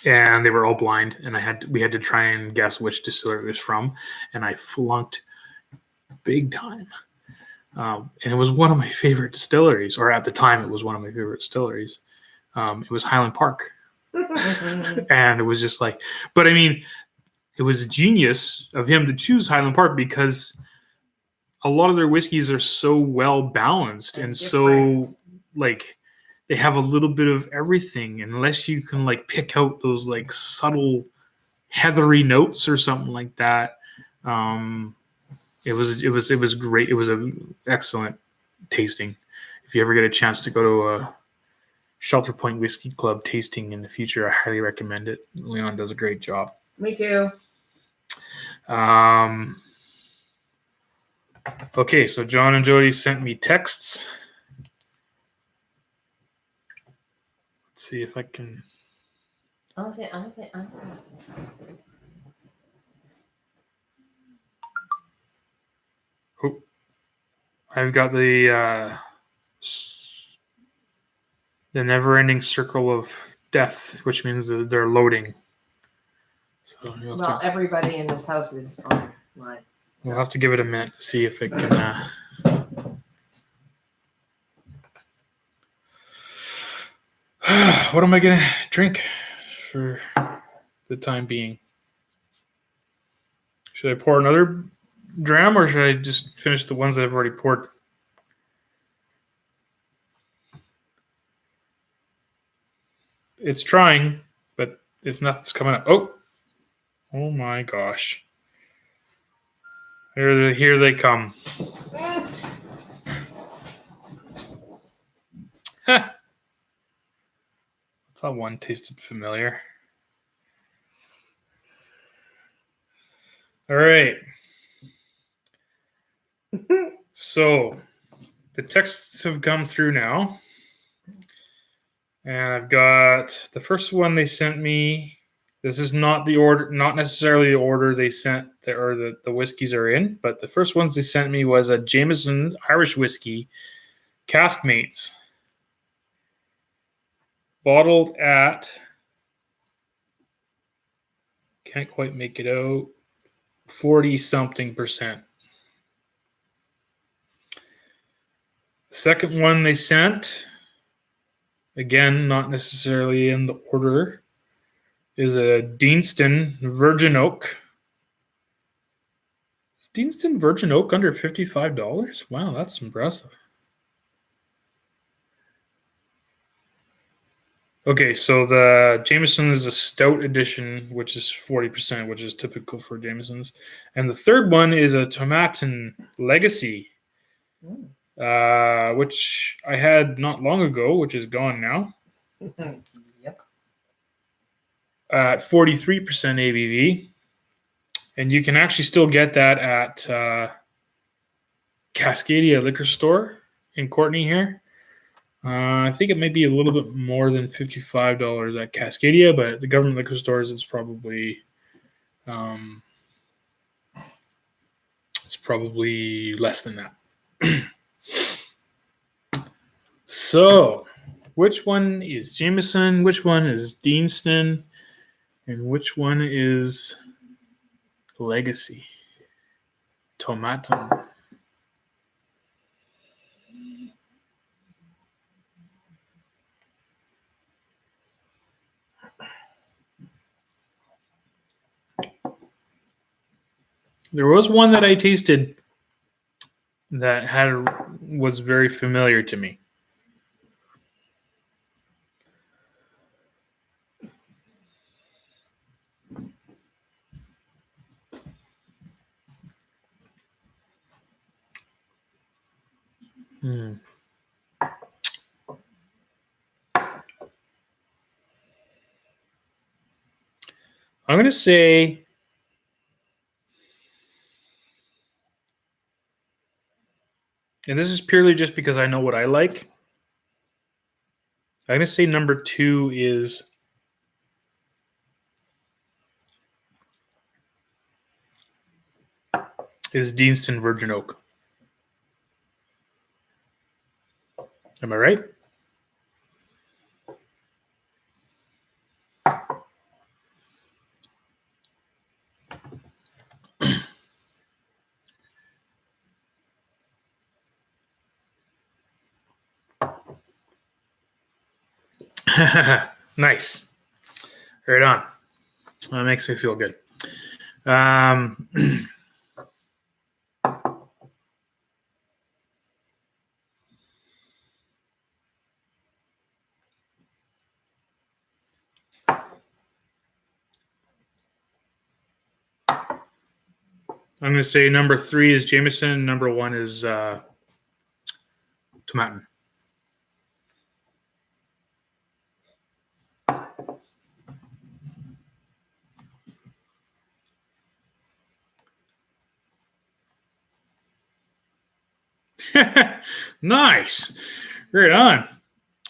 and they were all blind. And we had to try and guess which distillery it was from, and I flunked big time. And it was one of my favorite distilleries, or at the time, it was one of my favorite distilleries. It was Highland Park. And it was just like, but I mean, it was genius of him to choose Highland Park because a lot of their whiskeys are so well balanced and so like they have a little bit of everything. And unless you can like pick out those like subtle heathery notes or something like that, it was great. It was an excellent tasting. If you ever get a chance to go to a Shelter Point Whiskey Club tasting in the future, I highly recommend it. Leon does a great job. Me too. Okay, so John and Jody sent me texts. Let's see if I can. Oh, I've got the never-ending circle of death, which means that they're loading. So everybody in this house is online. We'll have to give it a minute to see if it can. What am I gonna drink for the time being? Should I pour another dram, or should I just finish the ones that I've already poured? It's trying, but nothing's coming up. Oh my gosh! Here they come. I thought one tasted familiar. All right. So the texts have come through now. And I've got the first one they sent me. This is not the order, not necessarily the order they sent, the whiskeys are in, but the first ones they sent me was a Jameson's Irish whiskey, Caskmates, bottled at, can't quite make it out, 40-something%. The second one they sent, again, not necessarily in the order, is a Deanston Virgin Oak. Is Deanston Virgin Oak under $55? Wow, that's impressive. Okay, so the Jameson is a stout edition, which is 40%, which is typical for Jamesons. And the third one is a Tomatin Legacy, which I had not long ago, which is gone now. Yep. At 43% ABV. And you can actually still get that at Cascadia Liquor Store in Courtney here. I think it may be a little bit more than $55 at Cascadia, but the government liquor stores it's probably less than that. So, which one is Jameson? Which one is Deanston? And which one is Legacy? Tomatin. There was one that I tasted that was very familiar to me. I'm going to say and this is purely just because I know what I like. I'm going to say number 2 is Deanston Virgin Oak. Am I right? Nice. Right on. That makes me feel good. I'm going to say number 3 is Jameson. Number 1 is Tomatin. Nice. Right on.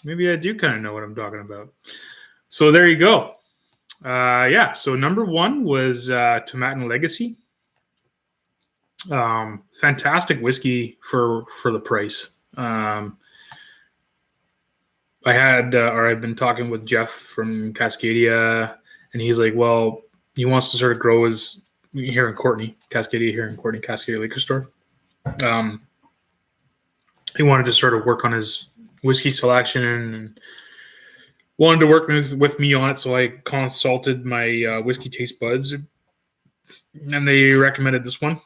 Maybe I do kind of know what I'm talking about. So there you go. Yeah, so number 1 was Tomatin Legacy. Fantastic whiskey for the price. I've been talking with Jeff from Cascadia, and he's like, well, he wants to sort of grow his here in Courtney, Cascadia Liquor Store. He wanted to sort of work on his whiskey selection and wanted to work with me on it. So I consulted my whiskey taste buds, and they recommended this one.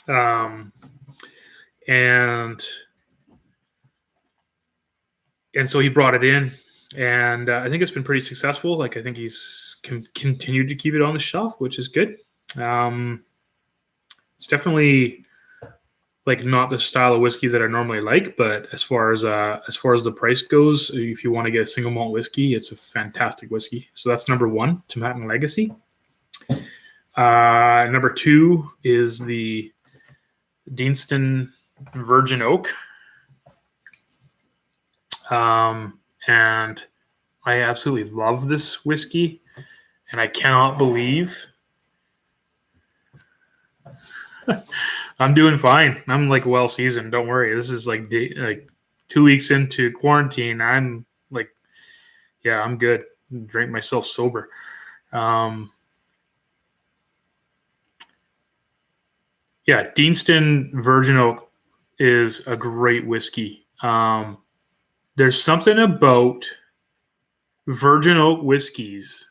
And so he brought it in, and I think it's been pretty successful. Like, I think he's continued to keep it on the shelf, which is good. It's definitely like not the style of whiskey that I normally like, but as far as the price goes, if you want to get a single malt whiskey, it's a fantastic whiskey. So that's number 1, Tomatin Legacy. Number 2 is the Deanston Virgin Oak. And I absolutely love this whiskey, and I cannot believe I'm doing fine. I'm like well seasoned. Don't worry. This is like 2 weeks into quarantine. I'm like, yeah, I'm good. Drink myself sober. Yeah, Deanston Virgin Oak is a great whiskey. There's something about Virgin Oak whiskeys.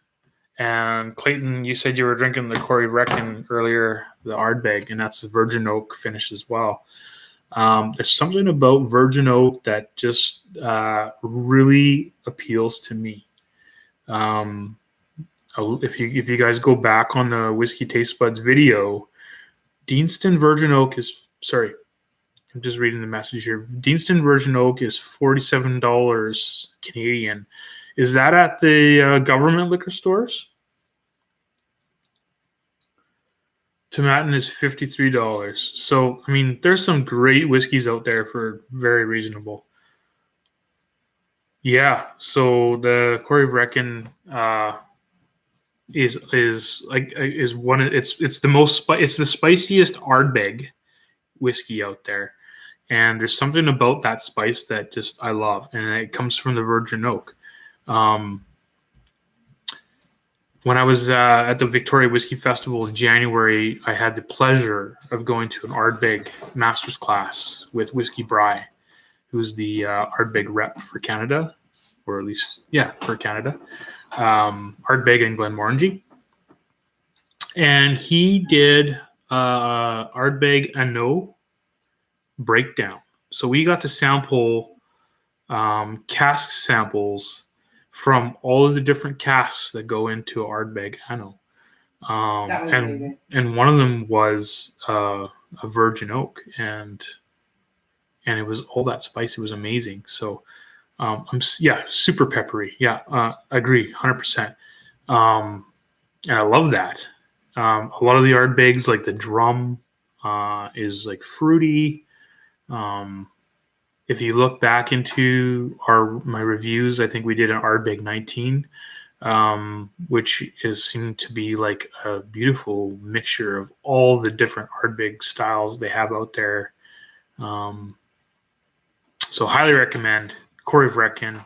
And Clayton, you said you were drinking the Corey Reckon earlier, the Ardbeg, and that's the Virgin Oak finish as well. There's something about Virgin Oak that just really appeals to me. If you guys go back on the Whiskey Taste Buds video, Deanston Virgin Oak is sorry. I'm just reading the message here. Deanston Virgin Oak is $47 Canadian. Is that at the government liquor stores? Tomatin is $53. So, I mean, there's some great whiskeys out there for very reasonable. Yeah. So the Corey Reckon is one. It's the spiciest Ardbeg whiskey out there, and there's something about that spice that just I love, and it comes from the Virgin Oak. When I was at the Victoria Whiskey Festival in January, I had the pleasure of going to an Ardbeg master's class with Whiskey Bry, who's the Ardbeg rep for Canada, or at least, for Canada. Ardbeg and Glenmorangie. And he did Ardbeg Anneau breakdown. So we got to sample cask samples from all of the different casks that go into Ardbeg Anneau. That was amazing. And one of them was a Virgin Oak, and it was all that spice. It was amazing. So super peppery. Agree 100%. And I love that. A lot of the Ardbegs, like the drum, is like fruity. If you look back into my reviews, I think we did an Ardbeg 19, which seemed to be like a beautiful mixture of all the different Ardbeg styles they have out there. So highly recommend Corey Reckon,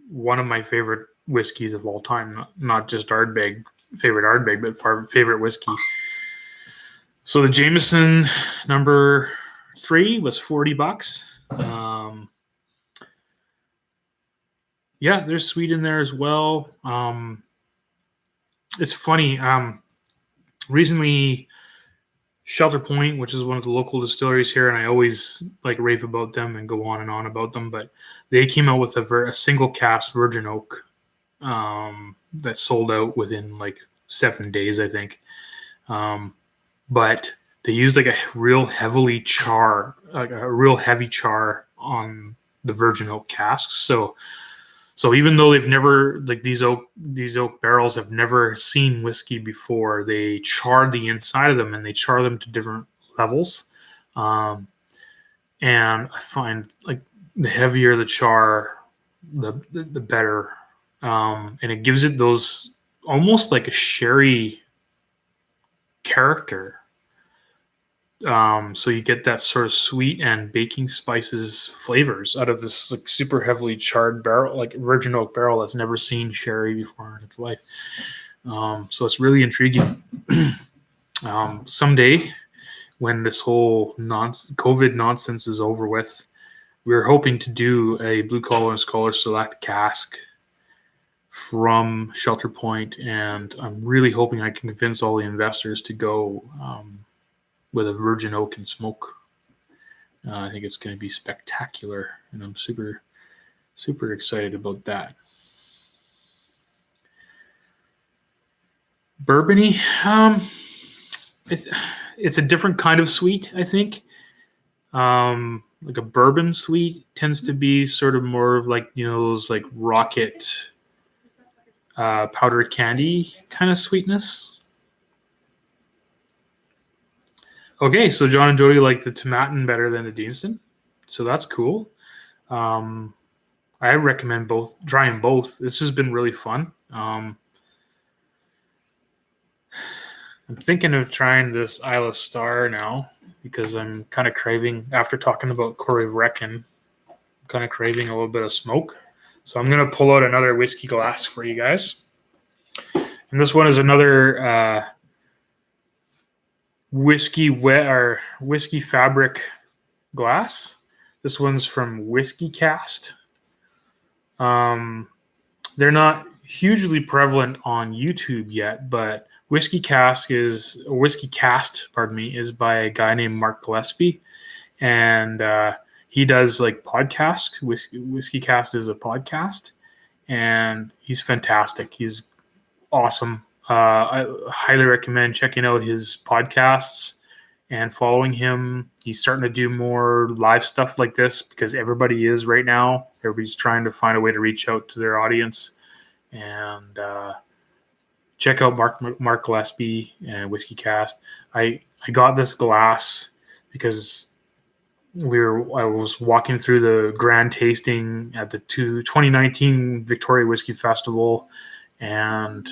one of my favorite whiskeys of all time, not just favorite Ardbeg, but favorite whiskey. So the Jameson number 3 was $40. There's sweet in there as well. It's funny. Recently, Shelter Point, which is one of the local distilleries here, and I always like rave about them and go on and on about them, but they came out with a single cask Virgin Oak that sold out within like 7 days, I think. But they used like a real heavy char on the Virgin Oak casks. So even though they've never, like these oak barrels have never seen whiskey before, they char the inside of them, and they char them to different levels. And I find like the heavier the char, the better. And it gives it those almost like a sherry character. So you get that sort of sweet and baking spices flavors out of this like super heavily charred barrel, like Virgin Oak barrel that's never seen sherry before in its life. So it's really intriguing. Someday, when this whole COVID nonsense is over with, we're hoping to do a Blue Collar and Scholar Select cask from Shelter Point, and I'm really hoping I can convince all the investors to go with a Virgin Oak and smoke. I think it's going to be spectacular, and I'm super, super excited about that. Bourbony, it's a different kind of sweet, I think. Like a bourbon sweet tends to be sort of more of like, those like rocket powdered candy kind of sweetness. Okay, so John and Jody like the Tomatin better than the Deanston, so that's cool. I recommend trying both. This has been really fun. I'm thinking of trying this Isla Star now because I'm kind of craving, after talking about Corey Reckon, I'm kind of craving a little bit of smoke. So I'm going to pull out another whiskey glass for you guys. And this one is another whiskey fabric glass. This one's from Whiskey Cast. They're not hugely prevalent on YouTube yet, but Whiskey Cast is by a guy named Mark Gillespie, and he does like podcasts. Whiskey Cast is a podcast, and he's fantastic. He's awesome. I highly recommend checking out his podcasts and following him. He's starting to do more live stuff like this because everybody is right now. Everybody's trying to find a way to reach out to their audience. And check out Mark Gillespie and Whiskey Cast. I got this glass because I was walking through the grand tasting at the 2019 Victoria Whiskey Festival and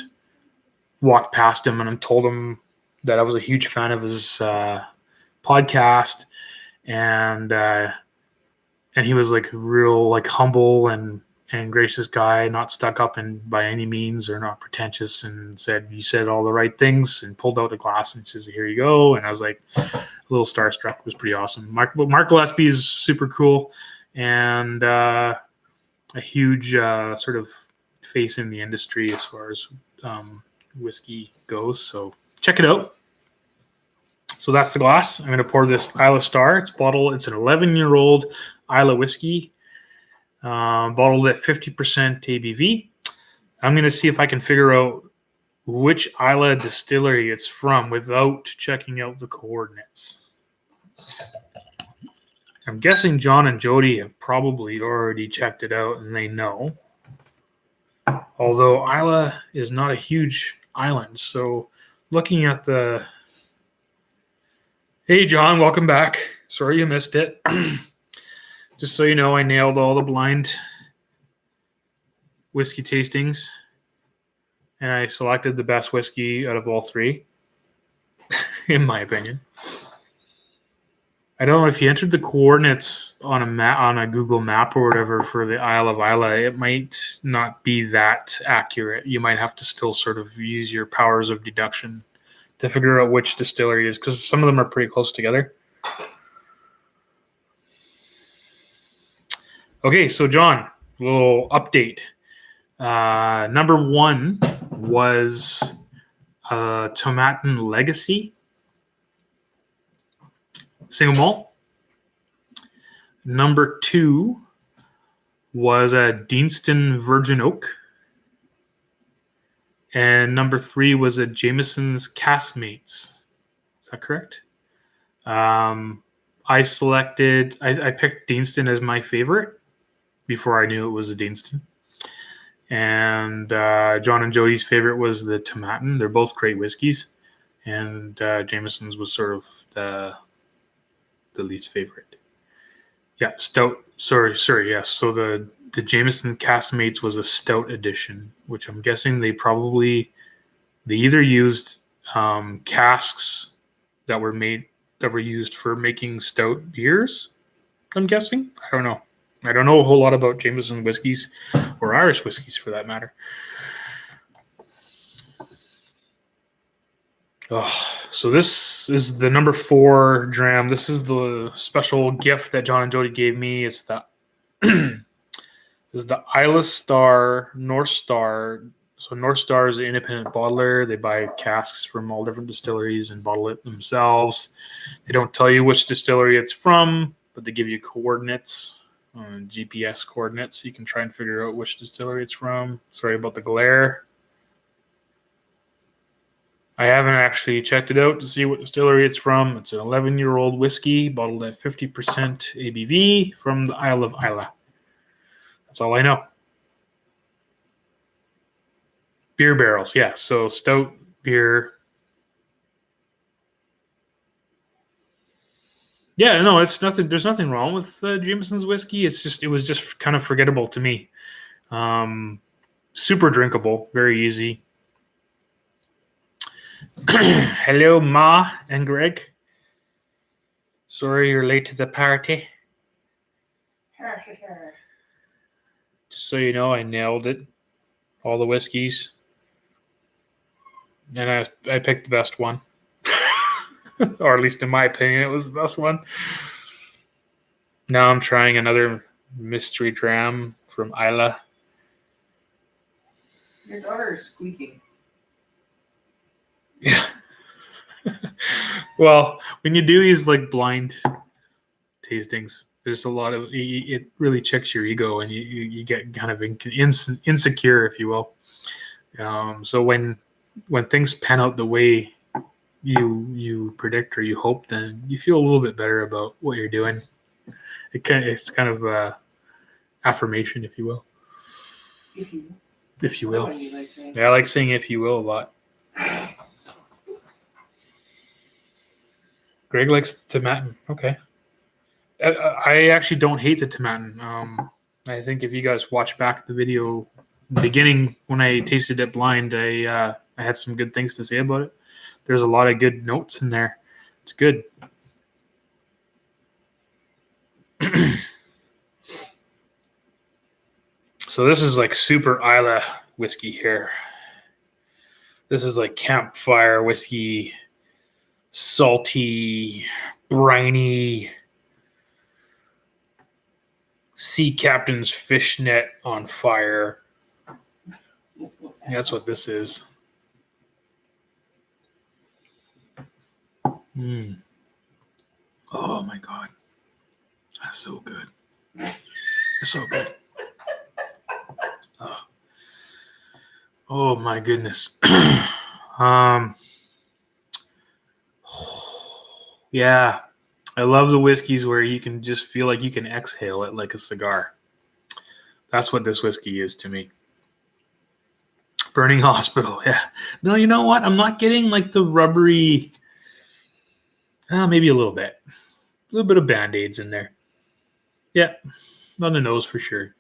walked past him, and I told him that I was a huge fan of his podcast, and he was like real like humble and gracious guy, not stuck up and by any means, or not pretentious, and said, "You said all the right things," and pulled out a glass and says, "Here you go." And I was like a little starstruck. It was pretty awesome. Mark Gillespie is super cool and a huge sort of face in the industry as far as whiskey goes. So check it out. So that's the glass. I'm going to pour this Isla Star. It's an 11-year-old Isla whiskey, bottled at 50% ABV. I'm going to see if I can figure out which Isla distillery it's from without checking out the coordinates. I'm guessing John and Jody have probably already checked it out and they know. Although Isla is not a huge island, so looking at the... Hey, John, welcome back. Sorry you missed it. Just so you know, I nailed all the blind whiskey tastings, and I selected the best whiskey out of all three, in my opinion. I don't know if you entered the coordinates on a Google map or whatever for the Isle of Isla, it might not be that accurate. You might have to still sort of use your powers of deduction to figure out which distillery it is, because some of them are pretty close together. Okay, so John, a little update. Number 1 was Tomatin Legacy single malt. Number 2 was a Deanston Virgin Oak. And number 3 was a Jameson's Caskmates. Is that correct? I picked Deanston as my favorite before I knew it was a Deanston. And John and Jody's favorite was the Tomatin. They're both great whiskeys. And Jameson's was sort of the least favorite. Yeah, stout. Sorry. Yes. So the Jameson Caskmates was a stout edition, which I'm guessing they either used casks that were used for making stout beers. I'm guessing. I don't know. I don't know a whole lot about Jameson whiskeys or Irish whiskeys for that matter. So this is the number 4 dram. This is the special gift that John and Jody gave me. It's the Isla Star North Star. So North Star is an independent bottler. They buy casks from all different distilleries and bottle it themselves. They don't tell you which distillery it's from, but they give you coordinates, GPS coordinates. So you can try and figure out which distillery it's from. Sorry about the glare. I haven't actually checked it out to see what distillery it's from. It's an 11-year-old whiskey bottled at 50% ABV from the Isle of Isla. That's all I know. Beer barrels, yeah. So stout beer. Yeah, no, it's nothing. There's nothing wrong with Jameson's whiskey. It was just kind of forgettable to me. Super drinkable, very easy. Hello, Ma and Greg. Sorry you're late to the party. Just so you know, I nailed it. All the whiskeys. And I picked the best one. Or at least in my opinion, it was the best one. Now I'm trying another mystery dram from Isla. Your daughter is squeaking. Yeah. Well, when you do these like blind tastings, there's a lot of it really checks your ego, and you get kind of insecure, if you will. So when things pan out the way you predict or you hope, then you feel a little bit better about what you're doing. It's kind of affirmation, if you will. If you will. Yeah, I like saying "if you will" a lot. Greg likes the tomatin. Okay. I actually don't hate the tomatin. I think if you guys watch back the video, the beginning when I tasted it blind, I had some good things to say about it. There's a lot of good notes in there. It's good. So this is like super Isla whiskey here. This is like campfire whiskey, salty, briny, sea captain's fishnet on fire. That's what this is. Oh my God. That's so good. It's so good. Oh my goodness. Yeah. I love the whiskeys where you can just feel like you can exhale it like a cigar. That's what this whiskey is to me. Burning Hospital. Yeah. No, you know what? I'm not getting like the rubbery. Maybe a little bit. A little bit of Band-Aids in there. Yeah. On the nose for sure.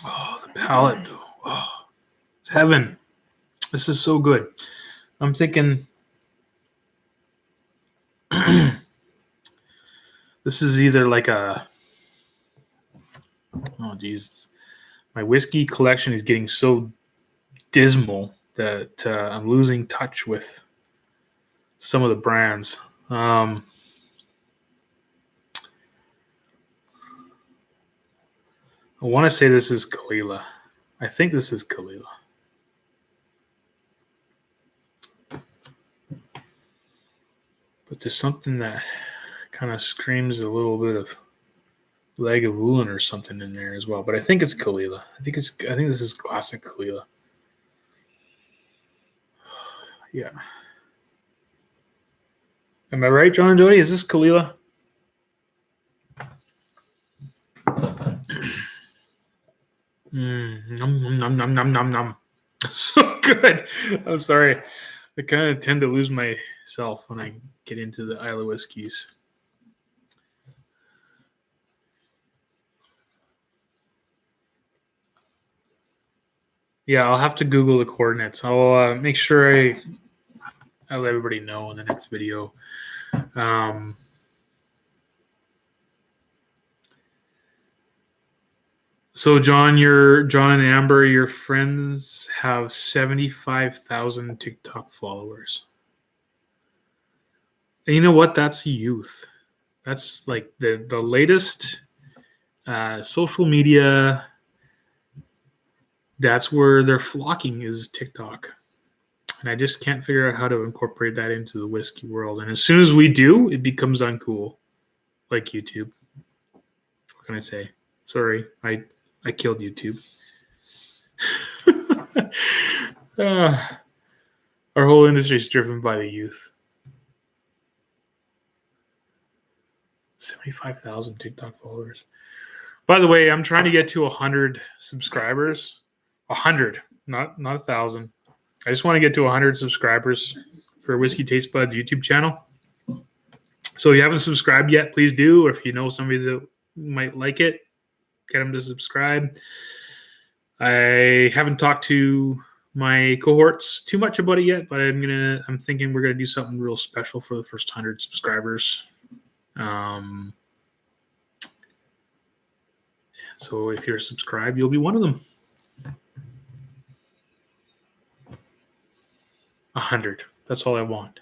Oh, the palate though. Oh, it's heaven. This is so good. I'm thinking this is either like a geez. My whiskey collection is getting so dismal that I'm losing touch with some of the brands. I want to say this is Kalila. I think this is Kalila. But there's something that kind of screams a little bit of Lagavulin or something in there as well. But I think it's Kalila. I think this is classic Kalila. Yeah. Am I right, John and Jody? Is this Kalila? Nom, nom, nom, nom, nom, nom. So good. I'm sorry. I kind of tend to lose myself when I get into the Isla whiskeys. Yeah, I'll have to Google the coordinates. I'll make sure I let everybody know in the next video. So John and Amber, your friends have 75,000 TikTok followers. And you know what? That's youth. That's like the latest social media. That's where they're flocking is TikTok. And I just can't figure out how to incorporate that into the whiskey world. And as soon as we do, it becomes uncool. Like YouTube. What can I say? Sorry, I killed YouTube. Our whole industry is driven by the youth. 75,000 TikTok followers. By the way, I'm trying to get to 100 subscribers. 100, not 1,000. I just want to get to 100 subscribers for Whiskey Taste Buds YouTube channel. So if you haven't subscribed yet, please do. Or if you know somebody that might like it, get them to subscribe. I haven't talked to my cohorts too much about it yet, but I'm thinking we're gonna do something real special for the first 100 subscribers. So if you're subscribed, you'll be one of them. 100. That's all I want.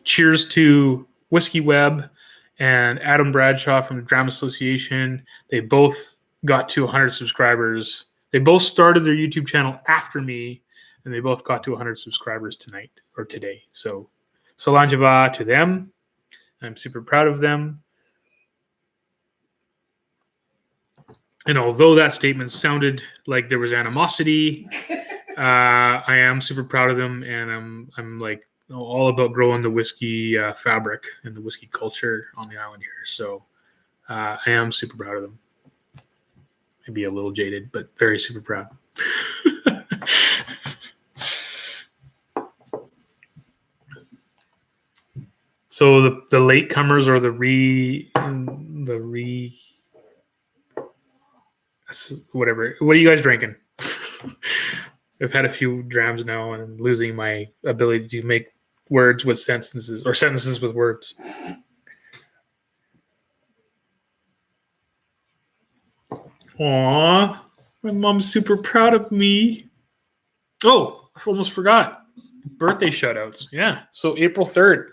Cheers to Whiskey Web and Adam Bradshaw from the Drama Association. They both got to 100 subscribers. They both started their YouTube channel after me, and they both got to 100 subscribers tonight or today. So, Salanjava to them. I'm super proud of them. And although that statement sounded like there was animosity, I am super proud of them, and I'm like all about growing the whiskey fabric and the whiskey culture on the island here. So I am super proud of them. Maybe a little jaded, but very super proud. So the latecomers or the whatever. What are you guys drinking? I've had a few drams now and I'm losing my ability to make words with sentences or sentences with words. Aw, my mom's super proud of me. Oh, I almost forgot. Birthday shoutouts. Yeah, so April 3rd.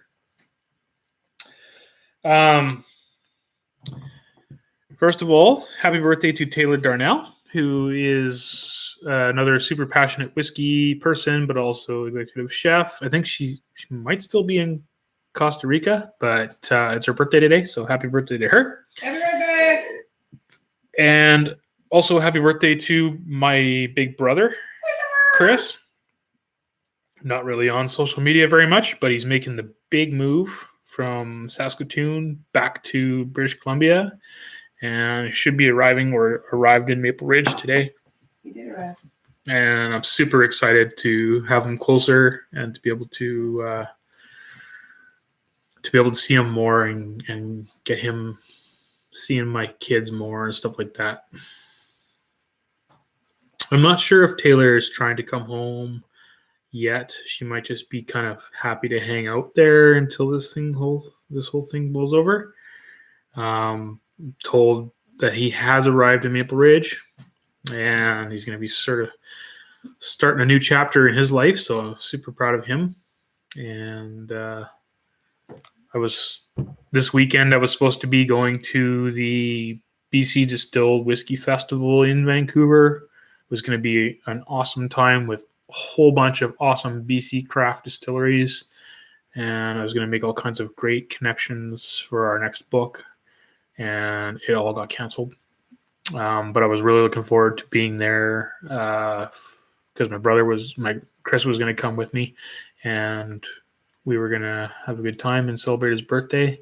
First of all, happy birthday to Taylor Darnell, who is another super passionate whiskey person, but also executive chef. I think she might still be in Costa Rica, but it's her birthday today, so happy birthday to her. Happy birthday! And also happy birthday to my big brother, Chris. Not really on social media very much, but he's making the big move from Saskatoon back to British Columbia. And he should be arriving or arrived in Maple Ridge today. He did arrive. And I'm super excited to have him closer and to be able to see him more and get him seeing my kids more and stuff like that. I'm not sure if Taylor is trying to come home yet. She might just be kind of happy to hang out there until this whole thing blows over. Told that he has arrived in Maple Ridge and he's going to be sort of starting a new chapter in his life. So I'm super proud of him. And this weekend I was supposed to be going to the BC Distilled Whiskey Festival in Vancouver. It was going to be an awesome time with a whole bunch of awesome BC craft distilleries. And I was going to make all kinds of great connections for our next book. And it all got canceled. But I was really looking forward to being there because Chris was going to come with me, and we were going to have a good time and celebrate his birthday.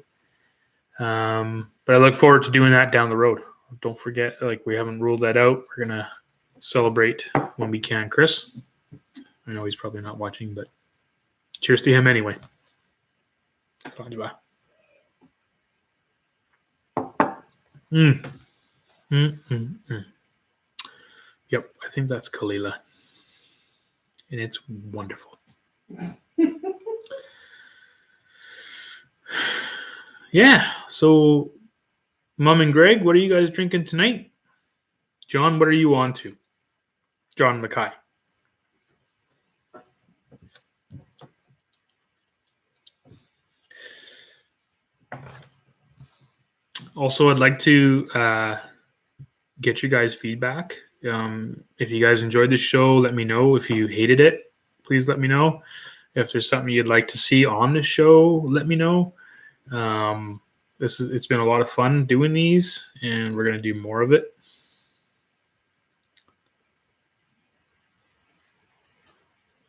But I look forward to doing that down the road. Don't forget, we haven't ruled that out. We're going to celebrate when we can. Chris, I know he's probably not watching, but cheers to him anyway. Yep, I think that's Kalila. And it's wonderful. Yeah, so Mom and Greg, what are you guys drinking tonight? John, what are you on to? John Mackay. Also, I'd like to get you guys feedback. If you guys enjoyed the show, let me know. If you hated it, please let me know. If there's something you'd like to see on the show, let me know. It's been a lot of fun doing these, and we're going to do more of it.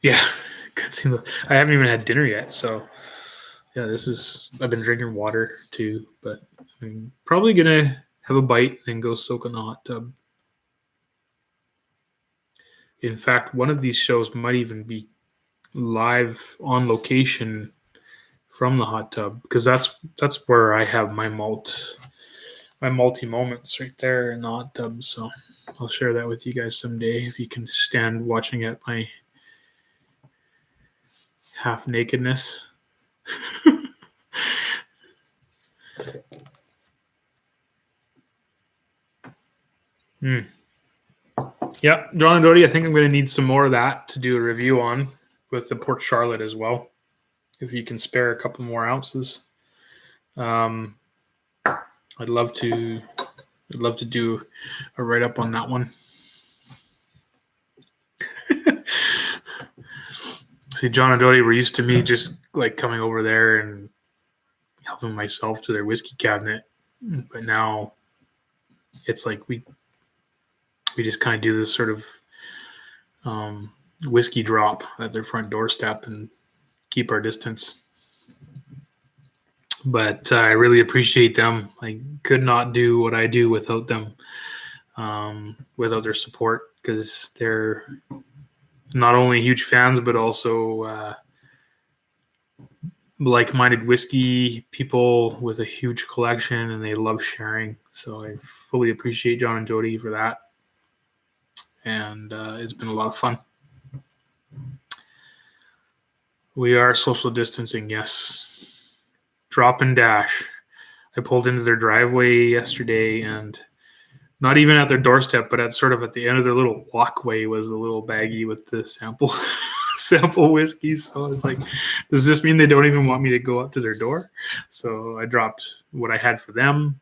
Yeah, I haven't even had dinner yet, so yeah, I've been drinking water too, but I'm probably gonna have a bite and go soak in the hot tub. In fact, one of these shows might even be live on location from the hot tub, because that's where I have my multi moments right there in the hot tub. So I'll share that with you guys someday if you can stand watching at my half nakedness. Yeah, John and Jody, I think I'm going to need some more of that to do a review on with the Port Charlotte as well. If you can spare a couple more ounces, I'd love to do a write up on that one. See, John and Jody were used to me just like coming over there and helping myself to their whiskey cabinet, but now it's like we just kind of do this sort of whiskey drop at their front doorstep and keep our distance. But I really appreciate them. I could not do what I do without them, without their support, because they're not only huge fans, but also like-minded whiskey people with a huge collection, and they love sharing. So I fully appreciate John and Jody for that. And it's been a lot of fun. We are social distancing, yes. Drop and dash. I pulled into their driveway yesterday, and not even at their doorstep, but at the end of their little walkway was a little baggie with the sample whiskeys. So I was like, does this mean they don't even want me to go up to their door? So I dropped what I had for them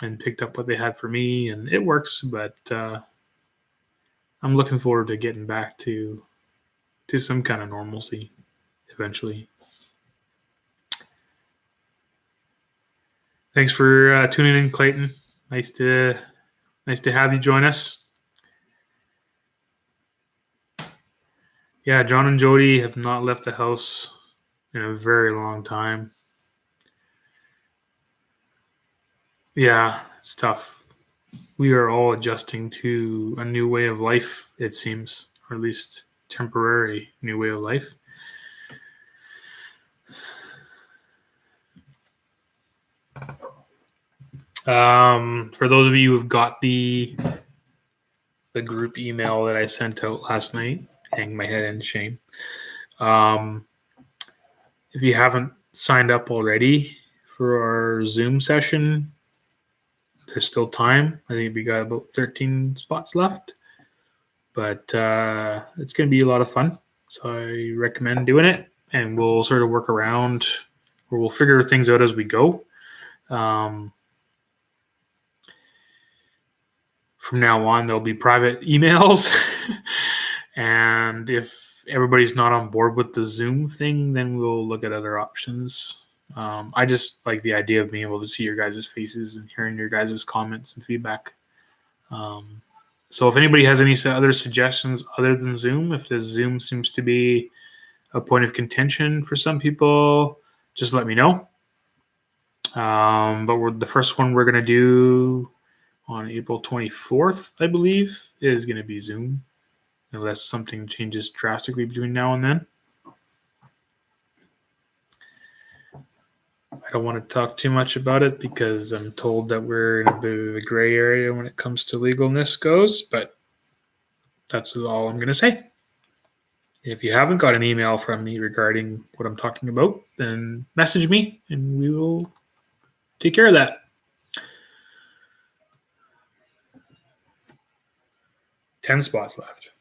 and picked up what they had for me, and it works. But I'm looking forward to getting back to some kind of normalcy eventually. Thanks for tuning in, Clayton. Nice to have you join us. Yeah, John and Jody have not left the house in a very long time. Yeah, it's tough. We are all adjusting to a new way of life, it seems, or at least temporary new way of life. For those of you who've got the group email that I sent out last night, hang my head in shame. If you haven't signed up already for our Zoom session, there's still time. I think we got about 13 spots left, but it's going to be a lot of fun. So I recommend doing it, and we'll sort of work around, or we'll figure things out as we go. From now on, there'll be private emails. And if everybody's not on board with the Zoom thing, then we'll look at other options. I just like the idea of being able to see your guys' faces and hearing your guys' comments and feedback. So if anybody has any other suggestions other than Zoom, if the Zoom seems to be a point of contention for some people, just let me know. But the first one we're going to do on April 24th, I believe, is going to be Zoom, unless something changes drastically between now and then. I don't want to talk too much about it because I'm told that we're in a bit of a gray area when it comes to legalness goes, but that's all I'm going to say. If you haven't got an email from me regarding what I'm talking about, then message me and we will take care of that. 10 spots left.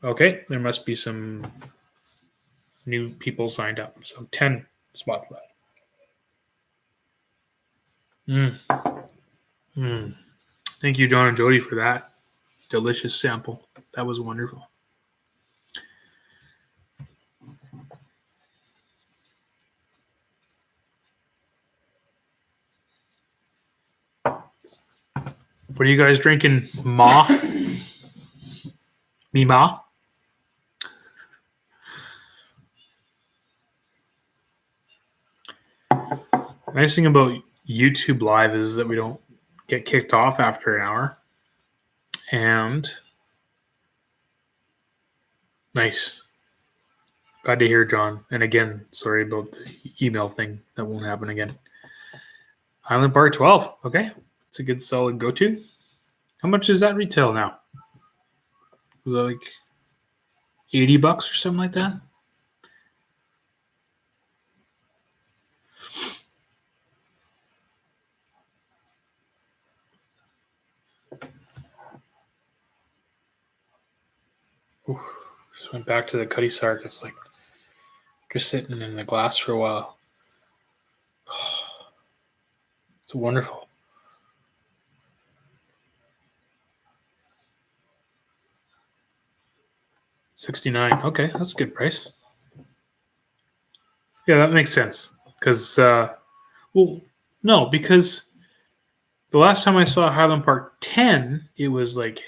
Okay, there must be some new people signed up. So 10 spots left. Thank you, John and Jody, for that delicious sample. That was wonderful. What are you guys drinking? Ma? Me ma? Nice thing about YouTube Live is that we don't get kicked off after an hour. And Nice. Glad to hear, John. And again, sorry about the email thing. That won't happen again. Highland Park 12. Okay. It's a good solid go-to. How much does that retail now? Was that like $80 or something like that? Ooh, just went back to the Cuddy Sark. It's like just sitting in the glass for a while. It's wonderful. $69. Okay, that's a good price. Yeah, that makes sense. Because, well, no, because the last time I saw Highland Park 10, it was like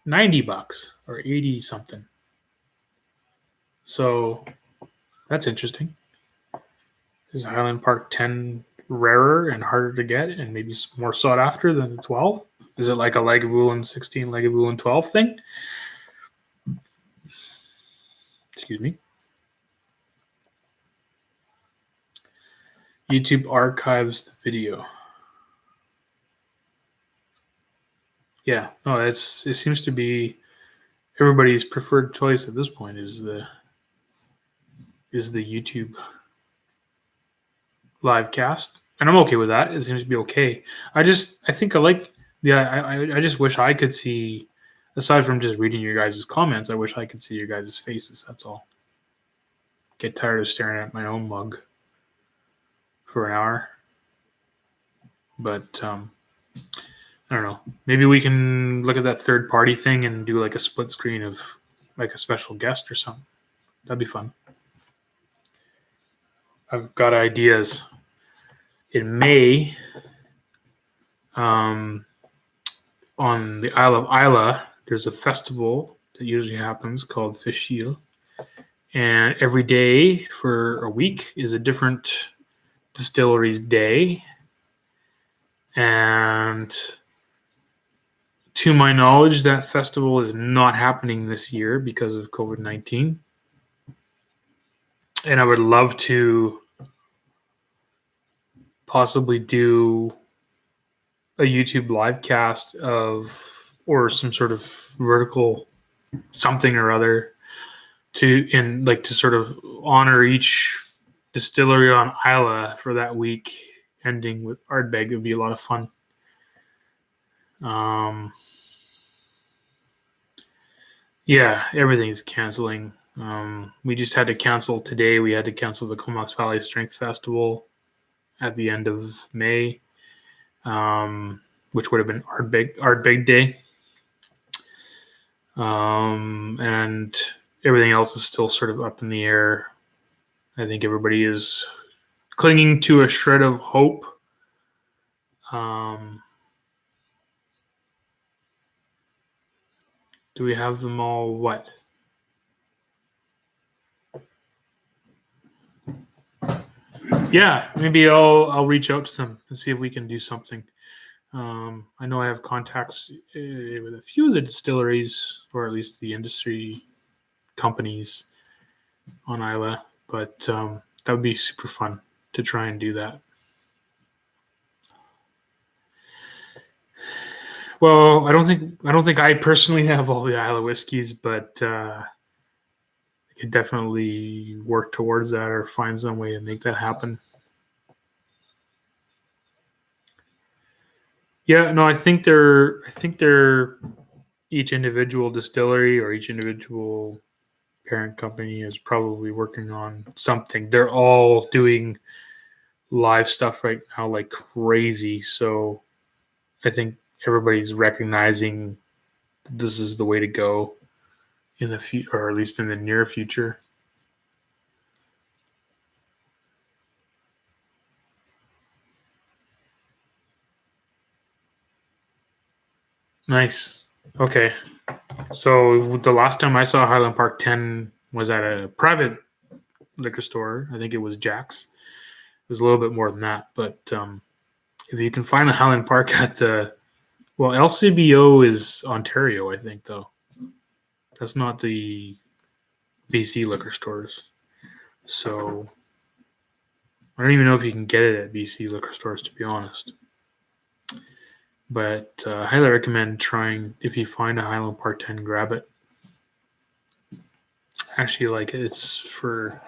$90 or 80 something. So that's interesting. Is Highland Park 10 rarer and harder to get and maybe more sought after than the 12? Is it like a Lagavulin 16, Lagavulin 12 thing? Excuse me. YouTube archives the video. Yeah, no, it seems to be everybody's preferred choice at this point is the YouTube live cast, and I'm okay with that. It seems to be okay. I think I like I just wish I could see, aside from just reading your guys' comments, I wish I could see your guys' faces. That's all. Get tired of staring at my own mug for an hour. But I don't know. Maybe we can look at that third party thing and do like a split screen of like a special guest or something. That'd be fun. I've got ideas. In May, on the Isle of Isla, there's a festival that usually happens called Fishil. And every day for a week is a different distillery's day. And to my knowledge, that festival is not happening this year because of COVID-19. And I would love to possibly do a YouTube live cast of, or some sort of vertical something or other to sort of honor each distillery on Isla for that week, ending with Ardbeg. It would be a lot of fun. Yeah, everything's canceling. We just had to cancel today. We had to cancel the Comox Valley Strength Festival at the end of May, which would have been Ardbeg Day. And everything else is still sort of up in the air. I think everybody is clinging to a shred of hope. Do we have them all? What? Yeah, maybe I'll reach out to them and see if we can do something. I know I have contacts with a few of the distilleries, or at least the industry companies on Isla, but that would be super fun to try and do that. Well, I don't think I personally have all the Isla whiskeys, but I could definitely work towards that or find some way to make that happen. Yeah, no, I think they're each individual distillery or each individual parent company is probably working on something. They're all doing live stuff right now like crazy. So I think everybody's recognizing this is the way to go in the future, or at least in the near future. Nice. Okay. So the last time I saw Highland Park 10 was at a private liquor store. I think it was Jack's. It was a little bit more than that. But if you can find a Highland Park at the, well, LCBO is Ontario, I think, though. That's not the BC liquor stores. So I don't even know if you can get it at BC liquor stores, to be honest. But I highly recommend trying, if you find a Highland Park 10, grab it. Actually, like it's for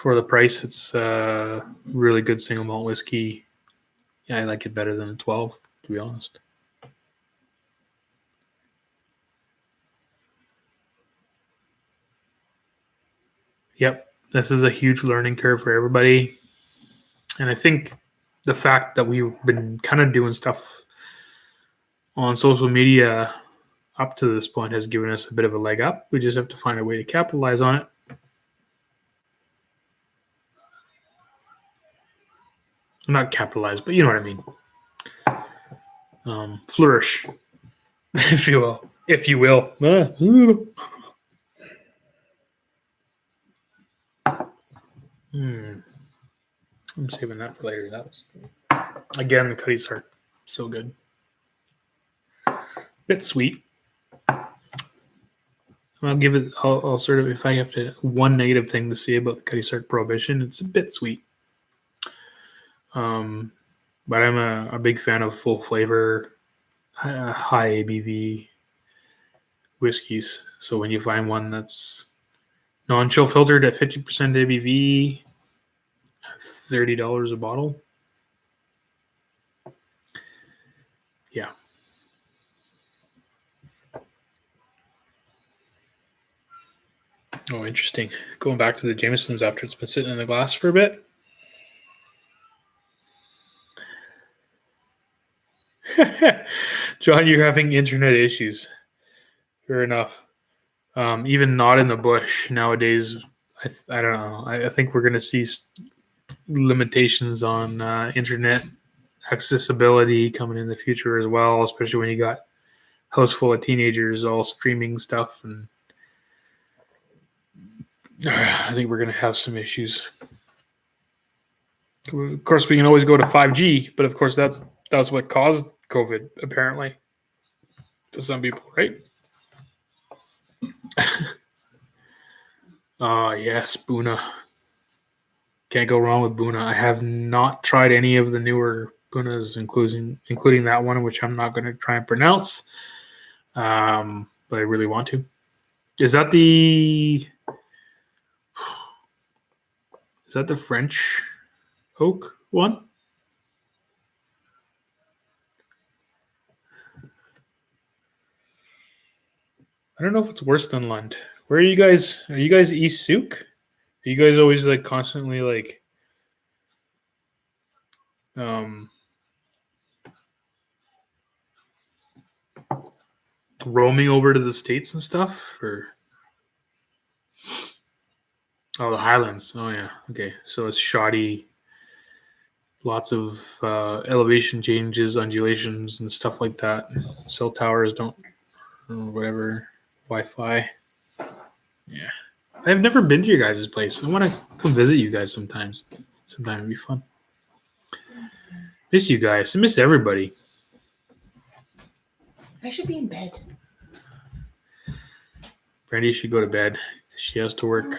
the price, it's really good single malt whiskey. Yeah, I like it better than a 12, to be honest. Yep, this is a huge learning curve for everybody. And I think the fact that we've been kind of doing stuff on social media up to this point has given us a bit of a leg up. We just have to find a way to capitalize on it. Not capitalize, but you know what I mean. Flourish, if you will. If you will. I'm saving that for later. That was, again, the Cuddy Sark, so good. Bit sweet. I'll give it. I'll sort of, if I have to, one negative thing to say about the Cuddy Sark Prohibition, it's a bit sweet. But I'm a big fan of full flavor, high ABV whiskeys. So when you find one that's non-chill filtered at 50% ABV, $30 a bottle. Yeah. Oh, interesting. Going back to the Jamesons after it's been sitting in the glass for a bit. John, you're having internet issues. Fair enough. Even not in the bush nowadays. I don't know. I think we're going to see limitations on internet accessibility coming in the future as well, especially when you got a house full of teenagers all streaming stuff. And I think we're going to have some issues. Of course, we can always go to 5G, but of course that's what caused COVID, apparently, to some people, right? Yes, Boona. Can't go wrong with Boona. I have not tried any of the newer Boonas, including that one, which I'm not going to try and pronounce, but I really want to. Is that the French oak one? I don't know if it's worse than Lund. Where are you guys? Are you guys East Souk? Are you guys always like constantly like roaming over to the States and stuff? Or the Highlands. Oh yeah. Okay. So it's shoddy. Lots of elevation changes, undulations, and stuff like that. Cell towers don't, whatever, Wi-Fi. Yeah. I've never been to your guys' place. I want to come visit you guys sometimes. Sometime it'd be fun. Miss you guys. I miss everybody. I should be in bed. Brandy should go to bed. She has to work.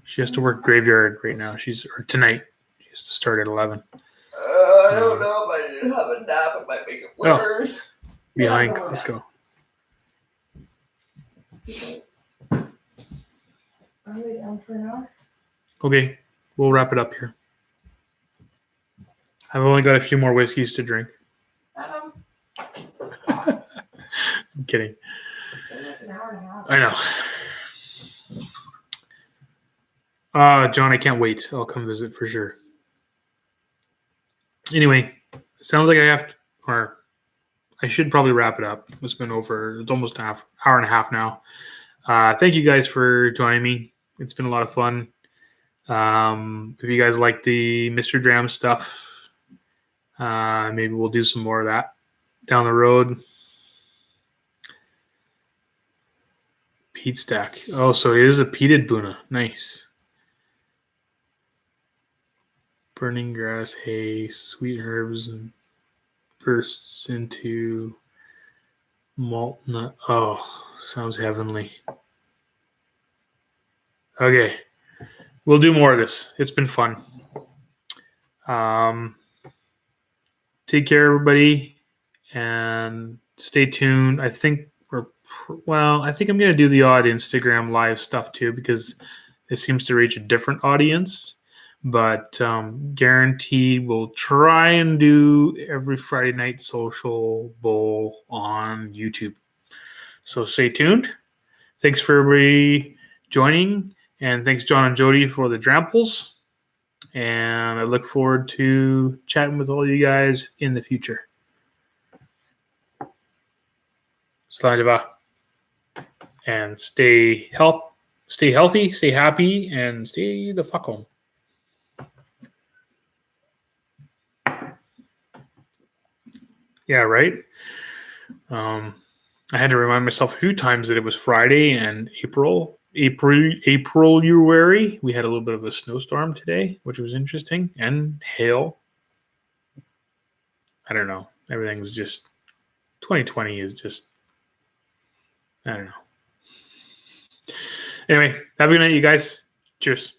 She has to work graveyard right now. Or tonight. She has to start at 11. I don't know if I did have a nap. It might make it worse. Behind. Let's go. Are we down for an hour? Okay. We'll wrap it up here. I've only got a few more whiskeys to drink. I'm kidding. Like an hour and a half. I know. John, I can't wait. I'll come visit for sure. Anyway, it sounds like I should probably wrap it up. It's almost an hour and a half now. Thank you guys for joining me. It's been a lot of fun. If you guys like the Mr. Dram stuff, maybe we'll do some more of that down the road. Peat stack. Oh, so it is a peated Boona. Nice. Burning grass, hay, sweet herbs, and bursts into malt nut. Oh, sounds heavenly. Okay. We'll do more of this. It's been fun. Take care, everybody, and stay tuned. I think I'm going to do the odd Instagram live stuff too because it seems to reach a different audience. But guaranteed, we'll try and do every Friday night Sociable on YouTube. So stay tuned. Thanks for everybody joining, and thanks John and Jody for the dramples. And I look forward to chatting with all you guys in the future. Slide and stay healthy, stay happy, and stay the fuck home. Yeah, right. I had to remind myself a few times that it was Friday and April. We had a little bit of a snowstorm today, which was interesting, and hail. I don't know. Everything's just 2020 is just, I don't know. Anyway, have a good night, you guys. Cheers.